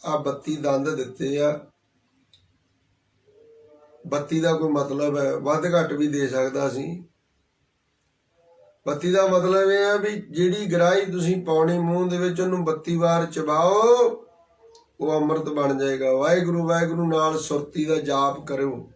ਆ 32 ਦੰਦ ਦਿੱਤੇ ਆ। 32 ਦਾ ਕੋਈ ਮਤਲਬ ਹੈ ਵੱਧ ਘੱਟ ਵੀ ਦੇ ਸਕਦਾ ਸੀ। 32 ਦਾ ਮਤਲਬ ਇਹ ਆ ਵੀ ਜਿਹੜੀ ਗਰਾਹੀ ਤੁਸੀਂ ਪਾਉਣੀ ਮੂੰਹ ਦੇ ਵਿੱਚ ਉਹਨੂੰ 32 ਵਾਰ ਚਬਾਓ, ਉਹ ਅੰਮ੍ਰਿਤ ਬਣ ਜਾਏਗਾ। ਵਾਹਿਗੁਰੂ ਵਾਹਿਗੁਰੂ ਨਾਲ ਸੁਰਤੀ ਦਾ ਜਾਪ ਕਰੋ।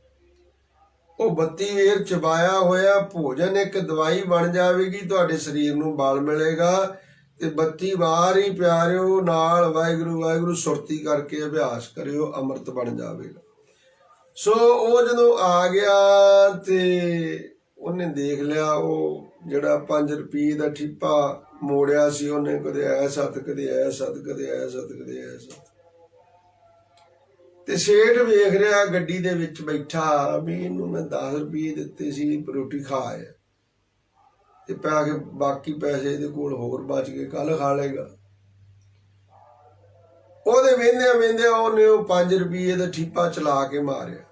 ਉਹ 32 ਵੇਰ ਚਬਾਇਆ ਹੋਇਆ ਭੋਜਨ ਇੱਕ ਦਵਾਈ ਬਣ ਜਾਵੇਗੀ, ਤੁਹਾਡੇ ਸਰੀਰ ਨੂੰ ਬਲ ਮਿਲੇਗਾ। ਤੇ 32 ਵਾਰ ਹੀ ਪਿਆਰਿਓ ਨਾਲ ਵਾਹਿਗੁਰੂ ਵਾਹਿਗੁਰੂ ਸੁਰਤੀ ਕਰਕੇ ਅਭਿਆਸ ਕਰਿਓ, ਅੰਮ੍ਰਿਤ ਬਣ ਜਾਵੇਗਾ। ਸੋ ਉਹ ਜਦੋਂ ਆ ਗਿਆ ਤੇ ਉਹਨੇ ਦੇਖ ਲਿਆ ਉਹ ਜਿਹੜਾ 5 ਰੁਪਏ ਦਾ ਠਿੱਪਾ ਮੋੜਿਆ ਸੀ ਉਹਨੇ, ਕਦੇ ਐ ਸੱਤ ਕਦੇ ਐ ਸੱਤ ਕਦੇ ਐ ਸੱਤ ਕਦੇ ਐ ਸੱਤ। ਤੇ ਸੇਠ ਵੇਖ ਰਿਹਾ ਗੱਡੀ ਦੇ ਵਿੱਚ ਬੈਠਾ ਵੀ ਇਹਨੂੰ ਮੈਂ 10 ਰੁਪਏ ਦਿੱਤੇ ਸੀ, ਰੋਟੀ ਖਾ ਆਇਆ ਤੇ ਪਾ ਕੇ ਬਾਕੀ ਪੈਸੇ ਇਹਦੇ ਕੋਲ ਹੋਰ ਬਚ ਗਏ, ਕੱਲ ਖਾ ਲੇਗਾ। ਉਹਦੇ ਵੇਂਦਿਆਂ ਉਹਨੇ ਉਹ 5 ਰੁਪਏ ਦਾ ਠੀਪਾ ਚਲਾ ਕੇ ਮਾਰਿਆ।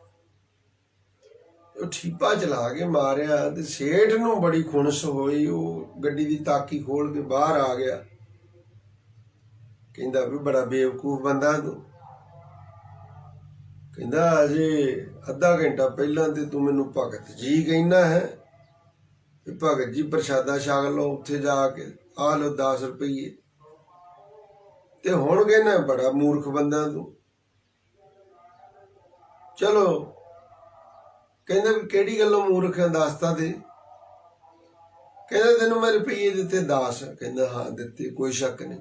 ਉਹ ਠੀਪਾ ਚਲਾ ਕੇ ਮਾਰਿਆ ਤੇ ਸੇਠ ਨੂੰ ਬੜੀ ਖੁਣਸ ਹੋਈ। ਉਹ ਗੱਡੀ ਦੀ ਤਾਕੀ ਖੋਲ ਕੇ ਬਾਹਰ ਆ ਗਿਆ। ਕਹਿੰਦਾ ਵੀ ਬੜਾ ਬੇਵਕੂਫ ਬੰਦਾ ਤੂੰ। ਕਹਿੰਦਾ ਅਜੇ ਅੱਧਾ ਘੰਟਾ ਪਹਿਲਾਂ ਤੇ ਤੂੰ ਮੈਨੂੰ ਭਗਤ ਜੀ ਕਹਿਣਾ ਹੈ ਵੀ ਭਗਤ ਜੀ ਪ੍ਰਸ਼ਾਦਾ ਛਕ ਲਓ, ਉੱਥੇ ਜਾ ਕੇ ਆ ਲਓ 10 ਰੁਪਏ। ਤੇ ਹੁਣ ਕਹਿੰਦਾ ਬੜਾ ਮੂਰਖ ਬੰਦਾ ਤੂੰ। ਚਲੋ ਕਹਿੰਦਾ ਵੀ ਕਿਹੜੀ ਗੱਲੋਂ ਮੂਰਖ ਹੈ ਦੱਸਤਾ ਤੇ। ਕਹਿੰਦਾ ਤੈਨੂੰ ਮੈਂ ਰੁਪਈਏ ਦਿੱਤੇ 10। ਕਹਿੰਦਾ ਹਾਂ ਦਿੱਤੇ, ਕੋਈ ਸ਼ੱਕ ਨਹੀਂ।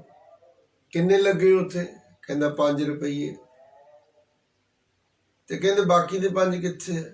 ਕਿੰਨੇ ਲੱਗੇ ਉੱਥੇ? ਕਹਿੰਦਾ 5 ਰੁਪਈਏ। ਤੇ ਕਹਿੰਦੇ ਬਾਕੀ ਦੇ 5 ਕਿੱਥੇ ਹੈ?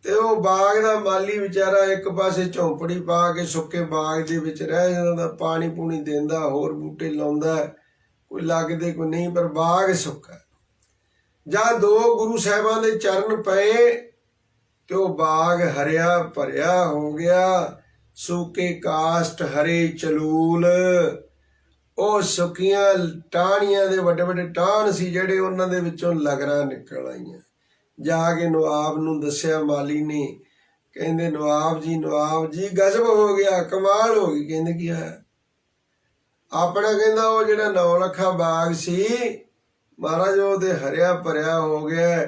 ਤੇ ਉਹ ਬਾਗ ਦਾ ਮਾਲੀ ਵਿਚਾਰਾ ਇੱਕ ਪਾਸੇ ਝੌਂਪੜੀ ਪਾ ਕੇ ਸੁੱਕੇ ਬਾਗ ਦੇ ਵਿੱਚ ਰਹਿ ਜਾਂਦਾ, ਪਾਣੀ ਪੂਣੀ ਦਿੰਦਾ, ਹੋਰ ਬੂਟੇ ਲਾਉਂਦਾ, ਕੋਈ ਲੱਗਦੇ ਕੋਈ ਨਹੀਂ, ਪਰ ਬਾਗ ਸੁੱਕਾ। ਜਾਂ ਦੋ ਗੁਰੂ ਸਾਹਿਬਾਂ ਦੇ ਚਰਨ ਪਏ ਤੇ ਉਹ ਬਾਗ ਹਰਿਆ ਭਰਿਆ ਹੋ ਗਿਆ। ਸੂਕੇ ਕਾਸ਼ਟ ਹਰੇ ਚਲੂਲ, ਉਹ ਸੁੱਕੀਆਂ ਟਾਹਣੀਆਂ ਦੇ ਵੱਡੇ ਵੱਡੇ ਟਾਹਣ ਸੀ ਜਿਹੜੇ, ਉਹਨਾਂ ਦੇ ਵਿੱਚੋਂ ਲਗਰਾਂ ਨਿਕਲ ਆਈਆਂ। ਜਾ ਕੇ ਨਵਾਬ ਨੂੰ ਦੱਸਿਆ ਮਾਲੀ ਨੇ। ਕਹਿੰਦੇ ਨਵਾਬ ਜੀ ਗਜ਼ਬ ਹੋ ਗਿਆ, ਕਮਾਲ ਹੋ ਗਈ। ਕਹਿੰਦੇ ਕੀ ਹੈ? ਆਪਣਾ ਕਹਿੰਦਾ ਉਹ ਜਿਹੜਾ 9 ਲੱਖਾਂ ਬਾਗ ਸੀ ਮਹਾਰਾਜ, ਉਹਦੇ ਹਰਿਆ ਭਰਿਆ ਹੋ ਗਿਆ।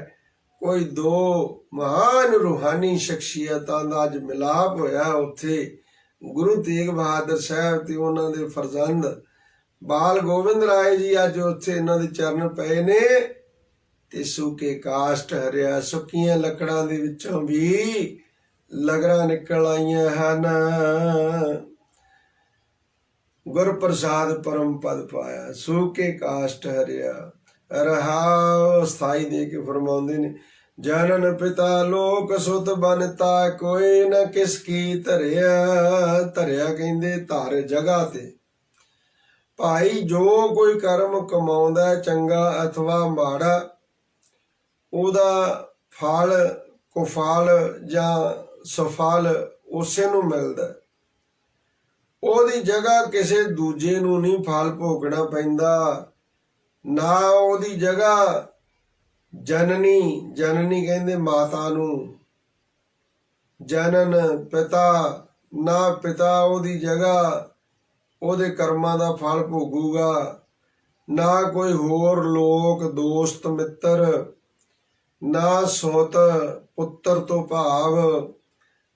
ਕੋਈ ਦੋ ਮਹਾਨ ਰੂਹਾਨੀ ਸ਼ਖਸੀਅਤਾਂ ਦਾ ਅੱਜ ਮਿਲਾਪ ਹੋਇਆ ਉੱਥੇ। ਗੁਰੂ ਤੇਗ ਬਹਾਦਰ ਸਾਹਿਬ ਤੇ ਉਹਨਾਂ ਦੇ ਫਰਜ਼ੰਦ ਬਾਲ ਗੋਬਿੰਦ ਰਾਏ ਜੀ ਅੱਜ ਉੱਥੇ ਇਹਨਾਂ ਦੇ ਚਰਨ ਪਏ ਨੇ। ਤੇ ਸੂਕੇ ਕਾਸ਼ਟ ਹਰਿਆ, ਸੁੱਕੀਆਂ ਲੱਕੜਾਂ ਦੇ ਵਿੱਚੋਂ ਵੀ ਲਗਰਾਂ ਨਿਕਲ ਆਈਆਂ ਹਨ। ਗੁਰ ਪ੍ਰਸਾਦ ਪਰਮ ਪਦ ਪਾਇਆ, ਸੂਕੇ ਕਾਸ਼ਟ ਹਰਿਆ। ਰਹਾਉ ਸਥਾਈ ਦੇ ਕੇ ਫਰਮਾਉਂਦੇ ਨੇ, ਜਨਨ ਪਿਤਾ ਲੋਕ ਸੁਤ ਬਨਤਾ, ਕੋਈ ਨਾ ਕਿਸ ਕੀ ਧਰਿਆ। ਧਰਿਆ ਕਹਿੰਦੇ ਧਰ ਜਗ੍ਹਾ ਤੇ। ਭਾਈ ਜੋ ਕੋਈ ਕਰਮ ਕਮਾਉਂਦਾ ਚੰਗਾ ਅਥਵਾ ਮਾੜਾ, ਉਹਦਾ ਫਲ ਕੁਫਲ ਜਾਂ ਸਫਲ ਉਸੇ ਨੂੰ ਮਿਲਦਾ। ਉਹਦੀ ਜਗ੍ਹਾ ਕਿਸੇ ਦੂਜੇ ਨੂੰ ਨਹੀਂ ਫਲ ਭੋਗਣਾ ਪੈਂਦਾ। ਨਾ ਉਹਦੀ ਜਗ੍ਹਾ ਜਨਨੀ ਕਹਿੰਦੇ ਮਾਤਾ ਨੂੰ, ਜਨਨ ਪਿਤਾ ਨਾ ਪਿਤਾ ਉਹਦੀ ਜਗ੍ਹਾ ਉਹਦੇ ਕਰਮਾਂ ਦਾ ਫਲ ਭੋਗੂਗਾ। ਨਾ ਕੋਈ ਹੋਰ ਲੋਕ ਦੋਸਤ ਮਿੱਤਰ, ਨਾ ਸੁਤ ਪੁੱਤਰ ਤੋਂ ਭਾਵ,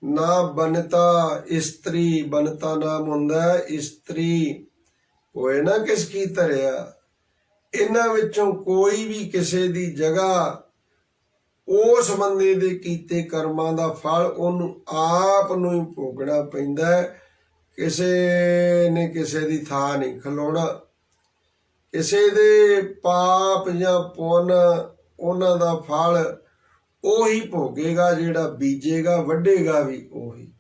ਨਾ ਬਨਤਾ ਇਸਤਰੀ, ਬਨਤਾ ਨਾਮ ਹੁੰਦਾ ਇਸਤਰੀ। ਕੋਈ ਨਾ ਕਿਸ ਕੀ ਧਰਿਆ। ਇਹਨਾਂ ਵਿੱਚੋਂ ਕੋਈ ਵੀ ਕਿਸੇ ਦੀ ਜਗ੍ਹਾ ਉਸ ਬੰਦੇ ਦੇ ਕੀਤੇ ਕਰਮਾਂ ਦਾ ਫਲ ਉਹਨੂੰ ਆਪ ਨੂੰ ਹੀ ਭੋਗਣਾ ਪੈਂਦਾ। ਕਿਸੇ ਨੇ ਕਿਸੇ ਦੀ ਥਾਂ ਨਹੀਂ ਖਲੋਣਾ। ਕਿਸੇ ਦੇ ਪਾਪ ਜਾਂ ਪੁੰਨ ਉਹਨਾਂ ਦਾ ਫਲ ਉਹੀ ਭੋਗੇਗਾ ਜਿਹੜਾ ਬੀਜੇਗਾ, ਵੱਢੇਗਾ ਵੀ ਉਹੀ।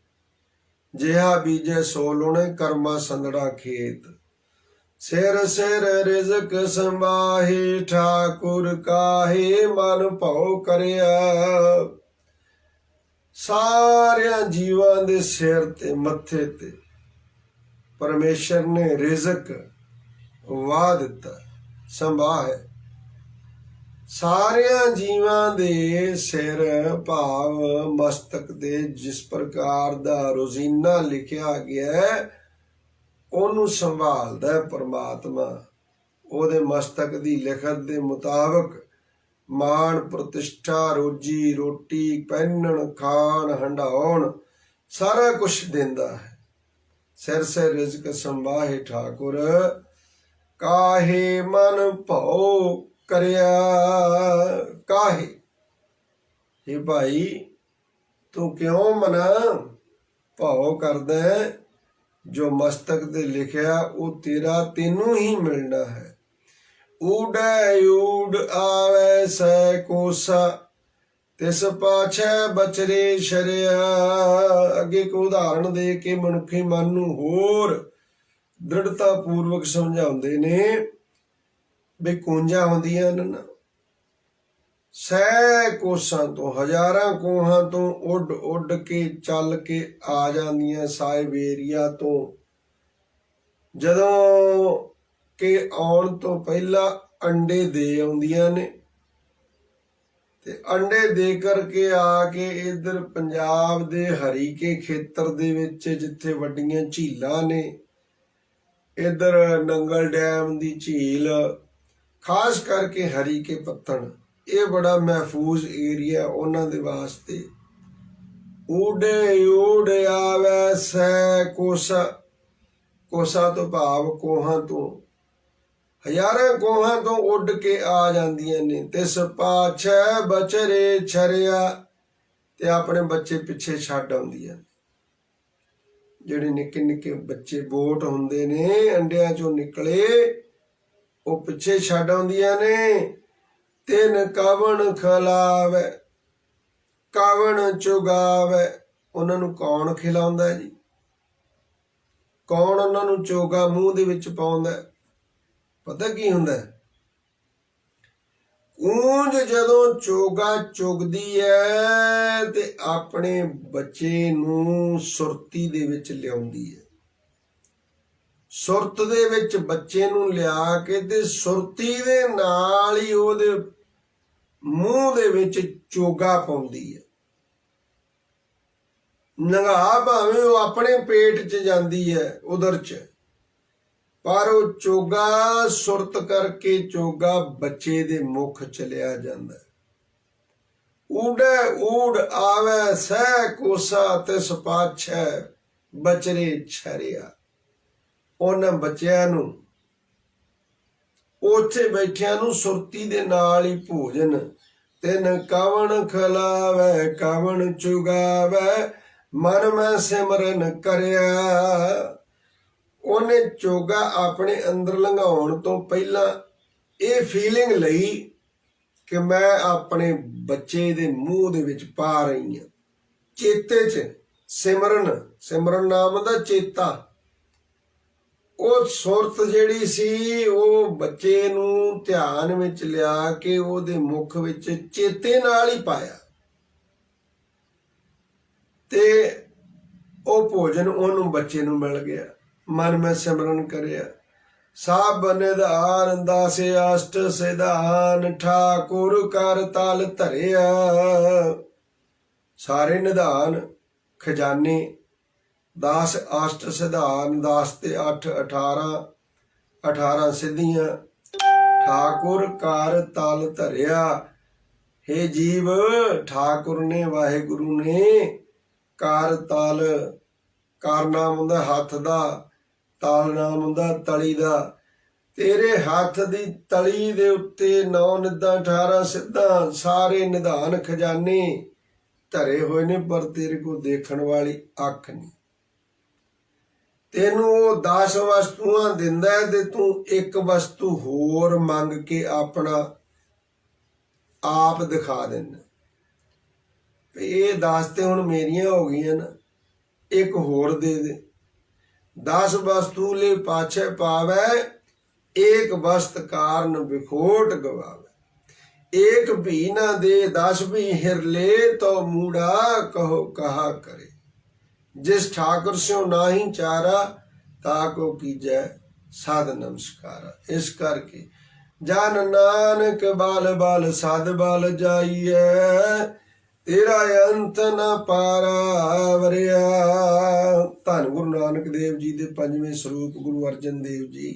ਜਿਹਾ ਬੀਜੇ ਸੋ ਲੁਣੇ, ਕਰਮਾ ਸੰਦੜਾ ਖੇਤ। ਸਿਰ ਸਿਰ ਰਿਜ਼ਕ ਸੰਭਾਹੇ, ਠਾਕੁਰ ਕਾਹੇ ਮਨ ਭਉ ਕਰਿਆ। ਸਾਰਿਆਂ ਜੀਵਾਂ ਦੇ ਸਿਰ ਤੇ ਮੱਥੇ ਤੇ ਪਰਮੇਸ਼ਰ ਨੇ ਰਿਜ਼ਕ ਵਾਹ ਦਿੱਤਾ, ਸੰਭਾਹ ਹੈ। ਸਾਰਿਆਂ ਜੀਵਾਂ ਦੇ ਸਿਰ ਭਾਵ ਮਸਤਕ ਦੇ ਜਿਸ ਪ੍ਰਕਾਰ ਦਾ ਰੋਜ਼ੀਨਾ ਲਿਖਿਆ ਗਿਆ ਉਹਨੂੰ ਸੰਭਾਲਦਾ ਪਰਮਾਤਮਾ। ਉਹਦੇ ਮਸਤਕ ਦੀ ਲਿਖਤ ਦੇ ਮੁਤਾਬਕ ਮਾਣ ਪ੍ਰਤਿਸ਼ਠਾ, ਰੋਜੀ ਰੋਟੀ, ਪਹਿਨਣ ਖਾਣ ਹੰਡਾਉਣ ਸਾਰਾ ਕੁਛ ਦਿੰਦਾ ਹੈ। ਸਿਰ ਸਿਰ ਰਿਜ਼ਕ ਸੰਭਾਹੇ ਠਾਕੁਰ, ਕਾਹੇ ਮਨ ਭਉ ਕਰਿਆ। ਕਾਹੇ, ਇਹ ਭਾਈ ਤੂੰ ਕਿਉਂ ਮਨਾ ਭਉ ਕਰਦਾ? ਜੋ ਮਸਤਕ ਤੇ ਲਿਖਿਆ ਉਹ ਤੇਰਾ, ਤੈਨੂੰ ਹੀ ਮਿਲਣਾ ਹੈ। ਊੜੈ ਊੜ ਆਵੈ ਸੈ ਕੋਸਾ, ਤਿਸ ਪਾਛੈ ਬਚਰੇ ਸ਼ਰਿਆ। ਅੱਗੇ ਇੱਕ ਉਦਾਹਰਣ ਦੇ ਕੇ ਮਨੁੱਖੀ ਮਨ ਨੂੰ ਹੋਰ ਦ੍ਰਿੜਤਾ ਪੂਰਵਕ ਸਮਝਾਉਂਦੇ ਨੇ ਵੀ ਕੂੰਜਾਂ ਹੁੰਦੀਆਂ ਨੇ ਨਾ, ਸੈ ਕੋਸਾਂ ਤੋਂ, ਹਜ਼ਾਰਾਂ ਕੋਹਾਂ ਤੋਂ ਉੱਡ ਉੱਡ ਕੇ ਚੱਲ ਕੇ ਆ ਜਾਂਦੀਆਂ ਸਾਇਬੇਰੀਆ ਤੋਂ। ਜਦੋਂ ਕਿ ਆਉਣ ਤੋਂ ਪਹਿਲਾਂ ਅੰਡੇ ਦੇ ਆਉਂਦੀਆਂ ਨੇ ਤੇ ਅੰਡੇ ਦੇ ਕਰਕੇ ਆ ਕੇ ਇੱਧਰ ਪੰਜਾਬ ਦੇ ਹਰੀਕੇ ਖੇਤਰ ਦੇ ਵਿੱਚ, ਜਿੱਥੇ ਵੱਡੀਆਂ ਝੀਲਾਂ ਨੇ, ਇੱਧਰ ਨੰਗਲ ਡੈਮ ਦੀ ਝੀਲ, ਖਾਸ ਕਰਕੇ ਹਰੀਕੇ ਪੱਤਣ, ਇਹ ਬੜਾ ਮਹਿਫੂਜ਼ ਏਰੀਆ ਉਹਨਾਂ ਦੇ ਵਾਸਤੇ। ਊੜੇ ਊੜ ਆਵੈ ਸੈ ਕੋਸਾ, ਕੋਸਾ ਤੋਂ ਭਾਵ ਕੋਹਾਂ ਤੋਂ, ਹਜ਼ਾਰਾਂ ਕੋਹਾਂ ਤੋਂ ਉੱਡ ਕੇ ਆ ਜਾਂਦੀਆਂ ਨੇ। ਤਿਸ ਪਾਛੈ ਬਚਰੇ ਛਰਿਆ, ਤੇ ਆਪਣੇ ਬੱਚੇ ਪਿੱਛੇ ਛੱਡ ਆਉਂਦੀਆਂ। ਜਿਹੜੇ ਨਿੱਕੇ ਨਿੱਕੇ ਬੱਚੇ ਬੋਟ ਹੁੰਦੇ ਨੇ ਅੰਡਿਆਂ ਚੋਂ ਨਿਕਲੇ, ਉਹ ਪਿੱਛੇ ਛੱਡ ਆਉਂਦੀਆਂ ਨੇ। ਤਿੰਨ ਕਵਣ ਖਲਾਵੈ, ਕਵਣ ਚੁਗਾਵੈ, ਉਹਨਾਂ ਨੂੰ ਕੌਣ ਖਿਲਾਉਂਦਾ ਜੀ? ਕੌਣ ਉਹਨਾਂ ਨੂੰ ਚੋਗਾ ਮੂੰਹ ਦੇ ਵਿੱਚ ਪਾਉਂਦਾ? ਪਤਾ ਕੀ ਹੁੰਦਾ? ਕੂੰਜ ਜਦੋਂ ਚੋਗਾ ਚੁਗਦੀ ਹੈ ਤੇ ਆਪਣੇ ਬੱਚੇ ਨੂੰ ਸੁਰਤੀ ਦੇ ਵਿੱਚ ਲਿਆਉਂਦੀ ਹੈ। ਸੁਰਤ ਦੇ ਵਿੱਚ ਬੱਚੇ ਨੂੰ ਲਿਆ ਕੇ ਤੇ ਸੁਰਤੀ ਦੇ ਨਾਲ ਹੀ ਉਹਦੇ ਮੂੰਹ ਦੇ ਵਿੱਚ ਚੋਗਾ ਪਾਉਂਦੀ ਹੈ। ਨਗਾ ਭਾਵੇਂ ਉਹ ਆਪਣੇ ਪੇਟ 'ਚ ਜਾਂਦੀ ਹੈ ਉਦਰ 'ਚ, ਪਰ ਉਹ ਚੋਗਾ ਸੁਰਤ ਕਰਕੇ ਚੋਗਾ ਬੱਚੇ ਦੇ ਮੁਖ ਚਲਿਆ ਜਾਂਦਾ। ਊੜੈ ਊੜ ਆਵੈ ਸਹਿ ਕੋਸਾ ਤਿਸ ਪਾਛੈ ਬਚਰੇ ਛਰਿਆ। ਉਹਨਾਂ ਬੱਚਿਆਂ ਨੂੰ, ਉੱਥੇ ਬੈਠਿਆਂ ਨੂੰ ਸੁਰਤੀ ਦੇ ਨਾਲ ਹੀ ਭੋਜਨ ਤਿਨ ਕਵਣ ਖਿਲਾਵੈ ਕਵਣ ਚੁਗਾਵੈ ਮਨ ਮੈਂ ਸਿਮਰਨ ਕਰਿਆ। ਉਹਨੇ ਚੋਗਾ ਆਪਣੇ ਅੰਦਰ ਲੰਘਾਉਣ ਤੋਂ ਪਹਿਲਾਂ ਇਹ ਫੀਲਿੰਗ ਲਈ ਕਿ ਮੈਂ ਆਪਣੇ ਬੱਚੇ ਦੇ ਮੂੰਹ ਦੇ ਵਿੱਚ ਪਾ ਰਹੀ ਹਾਂ। ਚੇਤੇ 'ਚ ਸਿਮਰਨ ਨਾਮ ਦਾ ਚੇਤਾ, ਉਹ ਸੁਰਤ ਜਿਹੜੀ ਸੀ ਉਹ ਬੱਚੇ ਨੂੰ ਧਿਆਨ ਵਿੱਚ ਲਿਆ ਕੇ ਉਹਦੇ ਮੁਖ ਵਿੱਚ ਚੇਤੇ ਨਾਲ ਹੀ ਪਾਇਆ ਤੇ ਉਹ ਭੋਜਨ ਉਹਨੂੰ ਬੱਚੇ ਨੂੰ ਮਿਲ ਗਿਆ। ਮਨ ਮੈਂ ਸਿਮਰਨ ਕਰਿਆ। ਸਭ ਨਿਧਾਨ ਦਾਸੇ ਅਸ਼ਟ ਸਿਧਾਨ ਠਾਕੁਰ ਕਰ ਤਲ ਧਰਿਆ। ਸਾਰੇ ਨਿਧਾਨ ਖਜ਼ਾਨੇ 10 ਅਸ਼ਟ ਸਿਧਾਨ 10 ਤੇ 8 18 ਸਿੱਧੀਆਂ ਠਾਕੁਰ ਕਰ ਤਲ ਧਰਿਆ। ਹੇ ਜੀਵ, ਠਾਕੁਰ ਨੇ, ਵਾਹਿਗੁਰੂ ਨੇ ਕਰ ਤਲ, ਕਰ ਨਾਮ ਹੁੰਦਾ ਹੱਥ ਦਾ, ਤਾਲ ਨਾਮ ਹੁੰਦਾ ਤਲੀ ਦਾ। ਤੇਰੇ ਹੱਥ ਦੀ ਤਲੀ ਦੇ ਉੱਤੇ 9 ਨਿਧਾਂ 18 ਸਿੱਧਾਂ ਸਾਰੇ ਨਿਧਾਨ ਖਜ਼ਾਨੇ ਧਰੇ ਹੋਏ ਨੇ, ਪਰ ਤੇਰੇ ਕੋਲ ਦੇਖਣ ਵਾਲੀ ਅੱਖ ਨਹੀਂ। ਤੈਨੂੰ ਉਹ 10 ਵਸਤੂਆਂ ਦਿੰਦਾ ਤੇ ਤੂੰ ਇੱਕ ਵਸਤੂ ਹੋਰ ਮੰਗ ਕੇ ਆਪਣਾ ਆਪ ਦਿਖਾ ਦਿੰਦਾ। ਇਹ 10 ਤੇ ਹੁਣ ਮੇਰੀਆਂ ਹੋ ਗਈਆਂ ਨਾ, ਇੱਕ ਹੋਰ ਦੇ ਦੇ। 10 ਵਸਤੂ ਲੈ ਪਾਛੇ ਪਾਵੈ ਏਕ ਵਸਤ ਕਾਰਨ ਵਿਖੋਟ ਗਵਾਵੇ। ਏਕ ਵੀ ਨਾ ਦੇ 10 ਵੀ ਹਿਰ ਲੈ ਤੋ ਮੂੜਾ ਕਹੋ ਕਹਾ ਕਰੇ। ਜਿਸ ਠਾकुर स्यों नाही चारा ताको कीजै साध नमस्कारा। इस करके जन नानक बाल बाल साध बाल जाइए तेरा अंत न पारा वरिया। धन गुरु नानक देव जी दे 5वें ਸਰੂਪ गुरु अर्जन देव जी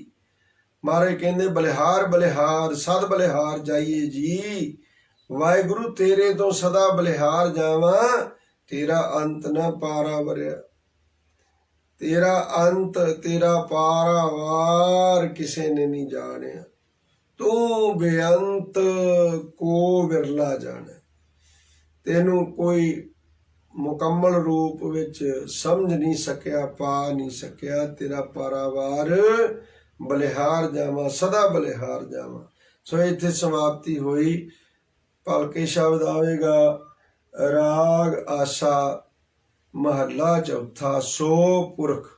महाराज कहंदे बलिहार बलिहार सद बलिहार जाइए जी। वाहिगुरु तेरे तो सदा बलिहार जावा तेरा अंत न पारा वरिया। तेरा अंत तेरा पारावार किसे ने नहीं जाने। तू बेअंत को विरला जाने। तेनू कोई मुकम्मल रूप विच समझ नहीं सकिया, पा नहीं सकिया। तेरा पारावार बलिहार जावा सदा बलिहार जावा। सो इत्थे समाप्ति हुई। भलके शब्द आवेगा राग आसा महला चौथा। सो पुरख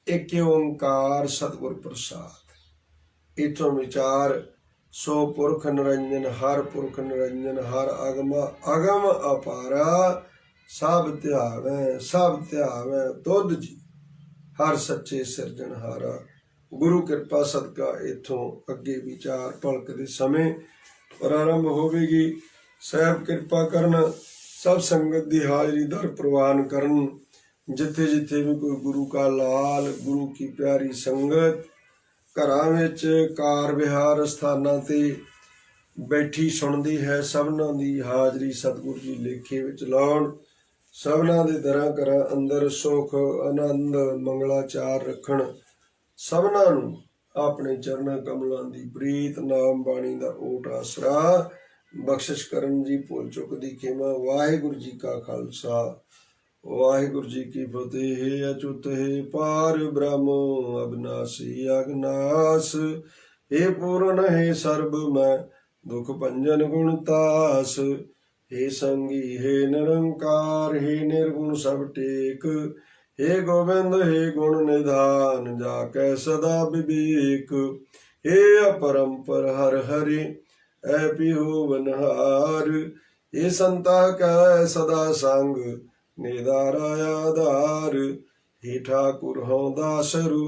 एक ओंकार सतगुर प्रसाद। इथों विचार सो पुरख निरंजन हर पुरख निरंजन हर अगम अगम अपारा। सब ध्यावै तुध जी हर सच्चे सिरजनहारा। गुरु कृपा सदका इथों अगे विचार भलक दे समय प्रारंभ होवेगी। साहब कृपा करन सब संगत की हाजरी दर प्रवान करन। जिथे जिथे भी कोई गुरु का लाल गुरु की प्यारी संगत घरां विच कार विहार स्थानां ते बैठी सुनदी है, सबना दी हाजरी सतगुरु जी लेखे विच लाउण। सबना दे दरां घरां अंदर सुख आनंद मंगलाचार रखण। सबना नूं अपने चरणा कमलों की प्रीत नाम बाणी का ओट आसरा बख्शिश करन जी। भुल चुक दी खेमा। वाहिगुरु जी का खालसा वाहिगुरु जी की फतेह। अचुत है पार ब्रह्म अविनाशी अगनास। हे पूर्ण है सर्ब मैं दुख भंजन गुणतास। हे संगी हे निरंकार हे निर्गुण सब टेक, हे गोविंद हे गुण निधान जाकै सदा विवेक, हे अपरंपर हर हरि ऐपि होवनहार, हे संता कै सदा संग निदारा आधार, हे ठाकुर हूँ दासरु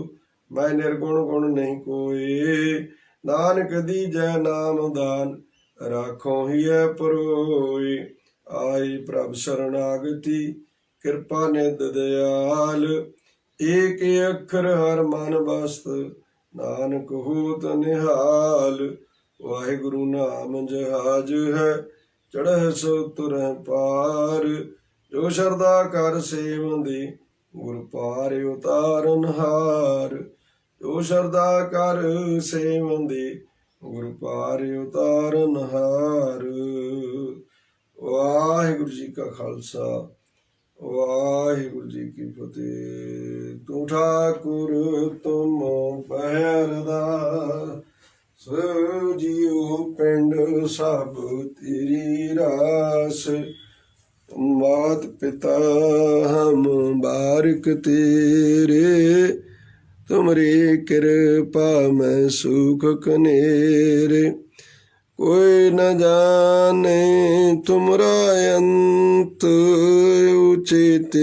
मैं निर्गुण गुण नहीं कोय, नानक दीजै नाम दान राखो हिय परोय, आई प्रभ शरणागति कृपा निध दयाल, एक अखर हर मन बस्त नानक होत निहाल, वाहिगुरु नाम जहाज है चढ़ सो तुरह पार, जो शरदा कर सेवंदी गुर पार उतारन हार, जो शरदा कर सेवंदी गुर पार उतारन हार। वाहिगुरु जी का खालसा वाहिगुरु जी की फतेह। तू ठाकुर तुम पहरदार, सो जियो पिंड सब तेरी रास, मात पिता हम बारिक तेरे, तुमरी कृपा में सुख कनेरे, कोई न जाने तुमरा अंत उचित